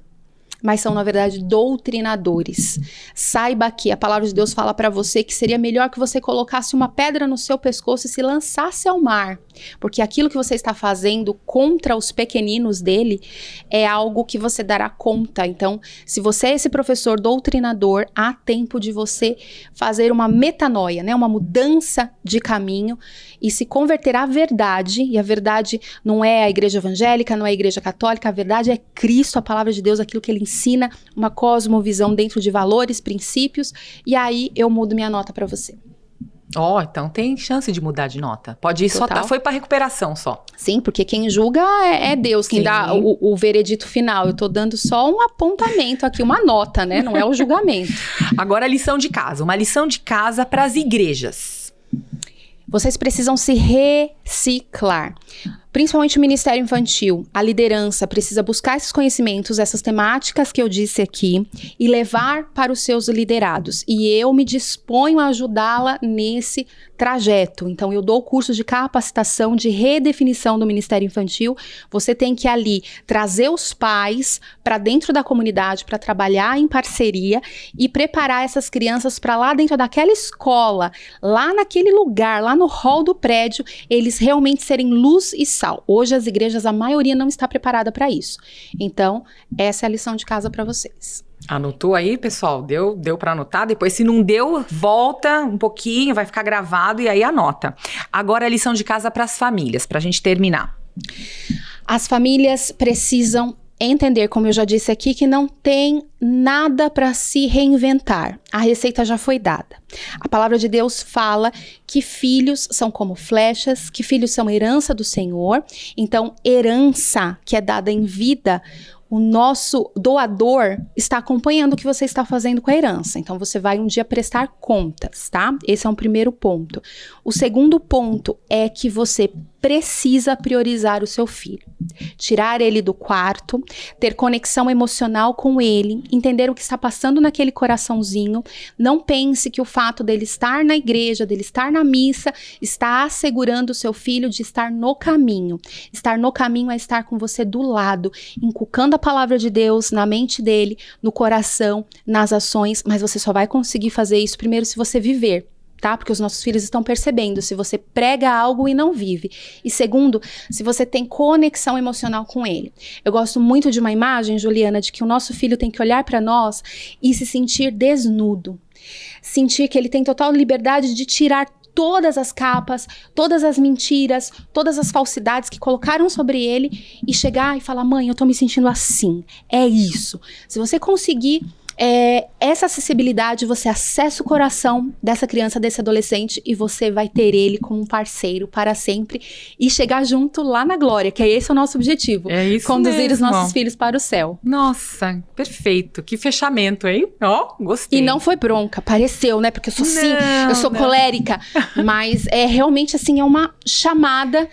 mas são, na verdade, doutrinadores. Saiba que a palavra de Deus fala para você que seria melhor que você colocasse uma pedra no seu pescoço e se lançasse ao mar, porque aquilo que você está fazendo contra os pequeninos dele é algo que você dará conta. Então, se você é esse professor doutrinador, há tempo de você fazer uma metanoia, né? Uma mudança de caminho e se converter à verdade, e a verdade não é a igreja evangélica, não é a igreja católica, a verdade é Cristo, a palavra de Deus, aquilo que ele ensina, uma cosmovisão dentro de valores, princípios, e aí eu mudo minha nota para você. Então tem chance de mudar de nota. Pode ir Total. foi para recuperação só. Sim, porque quem julga é Deus, quem Sim. dá o veredito final. Eu tô dando só um apontamento aqui, uma nota, né? Não é o julgamento. Agora a lição de casa. Uma lição de casa para as igrejas. Vocês precisam se reciclar. Principalmente o Ministério Infantil, a liderança precisa buscar esses conhecimentos, essas temáticas que eu disse aqui e levar para os seus liderados. E eu me disponho a ajudá-la nesse trajeto. Então, eu dou cursos de capacitação, de redefinição do Ministério Infantil. Você tem que ali trazer os pais para dentro da comunidade, para trabalhar em parceria e preparar essas crianças para lá dentro daquela escola, lá naquele lugar, lá no hall do prédio, eles realmente serem luz e sal. Hoje as igrejas, a maioria não está preparada para isso. Então, essa é a lição de casa para vocês. Anotou aí, pessoal? Deu para anotar? Depois, se não deu, volta um pouquinho, vai ficar gravado e aí anota. Agora a lição de casa para as famílias, para a gente terminar. As famílias precisam entender, como eu já disse aqui, que não tem nada para se reinventar. A receita já foi dada. A palavra de Deus fala que filhos são como flechas, que filhos são herança do Senhor. Então, herança que é dada em vida, o nosso doador está acompanhando o que você está fazendo com a herança. Então, você vai um dia prestar contas, tá? Esse é um primeiro ponto. O segundo ponto é que você precisa priorizar o seu filho. Tirar ele do quarto, ter conexão emocional com ele, entender o que está passando naquele coraçãozinho. Não pense que o fato dele estar na igreja, dele estar na missa, está assegurando o seu filho de estar no caminho. Estar no caminho é estar com você do lado, inculcando a palavra de Deus na mente dele, no coração, nas ações, mas você só vai conseguir fazer isso primeiro se você viver. Tá? Porque os nossos filhos estão percebendo se você prega algo e não vive. E segundo, se você tem conexão emocional com ele. Eu gosto muito de uma imagem, Juliana, de que o nosso filho tem que olhar para nós e se sentir desnudo. Sentir que ele tem total liberdade de tirar todas as capas, todas as mentiras, todas as falsidades que colocaram sobre ele e chegar e falar: mãe, eu tô me sentindo assim, é isso. Se você conseguir essa acessibilidade, você acessa o coração dessa criança, desse adolescente, e você vai ter ele como um parceiro para sempre e chegar junto lá na glória, que esse é o nosso objetivo. É isso conduzir mesmo. Os nossos filhos para o céu. Nossa, perfeito. Que fechamento, hein? Gostei. E não foi bronca, pareceu, né? Porque eu sou eu sou colérica. Mas realmente assim, é uma chamada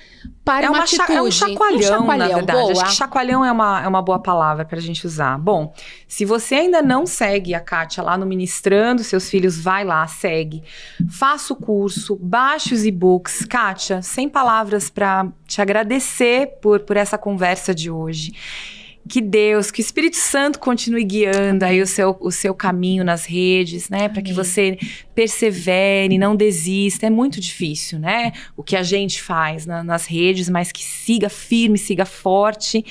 para uma atitude. É um chacoalhão, na verdade. Boa. Acho que chacoalhão é uma boa palavra pra gente usar. Bom, se você ainda não segue a Kátia lá no Ministrando Seus Filhos, vai lá, segue. Faça o curso, baixe os e-books. Kátia, sem palavras pra te agradecer por essa conversa de hoje. Que Deus, que o Espírito Santo continue guiando aí o seu caminho nas redes, né? Para que você persevere, não desista. É muito difícil, né? O que a gente faz nas redes, mas que siga firme, siga forte.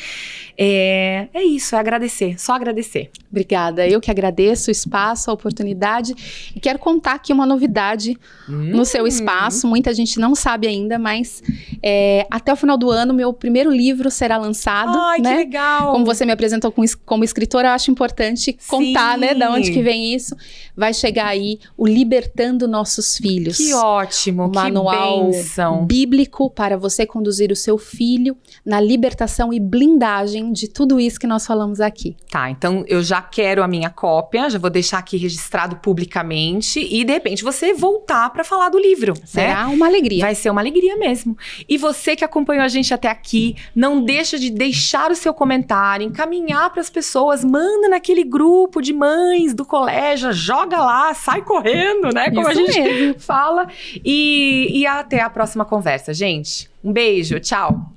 É isso, é agradecer, só agradecer. Obrigada, eu que agradeço o espaço, a oportunidade, e quero contar aqui uma novidade no seu espaço. Muita gente não sabe ainda, mas até o final do ano meu primeiro livro será lançado. Ai, né? que legal! como você me apresentou como escritora, eu acho importante contar, né, da onde que vem isso. Vai chegar aí o Libertando Nossos Filhos. Que ótimo, um manual bênção. bíblico para você conduzir o seu filho na libertação e blindagem de tudo isso que nós falamos aqui. Tá, então eu já quero a minha cópia, já vou deixar aqui registrado publicamente e de repente você voltar para falar do livro. Será uma alegria. Vai ser uma alegria mesmo. E você que acompanhou a gente até aqui, não deixa de deixar o seu comentário, encaminhar para as pessoas, manda naquele grupo de mães do colégio, joga lá, sai correndo, né? Como Isso a gente mesmo. fala. E até a próxima conversa, gente. Um beijo, tchau.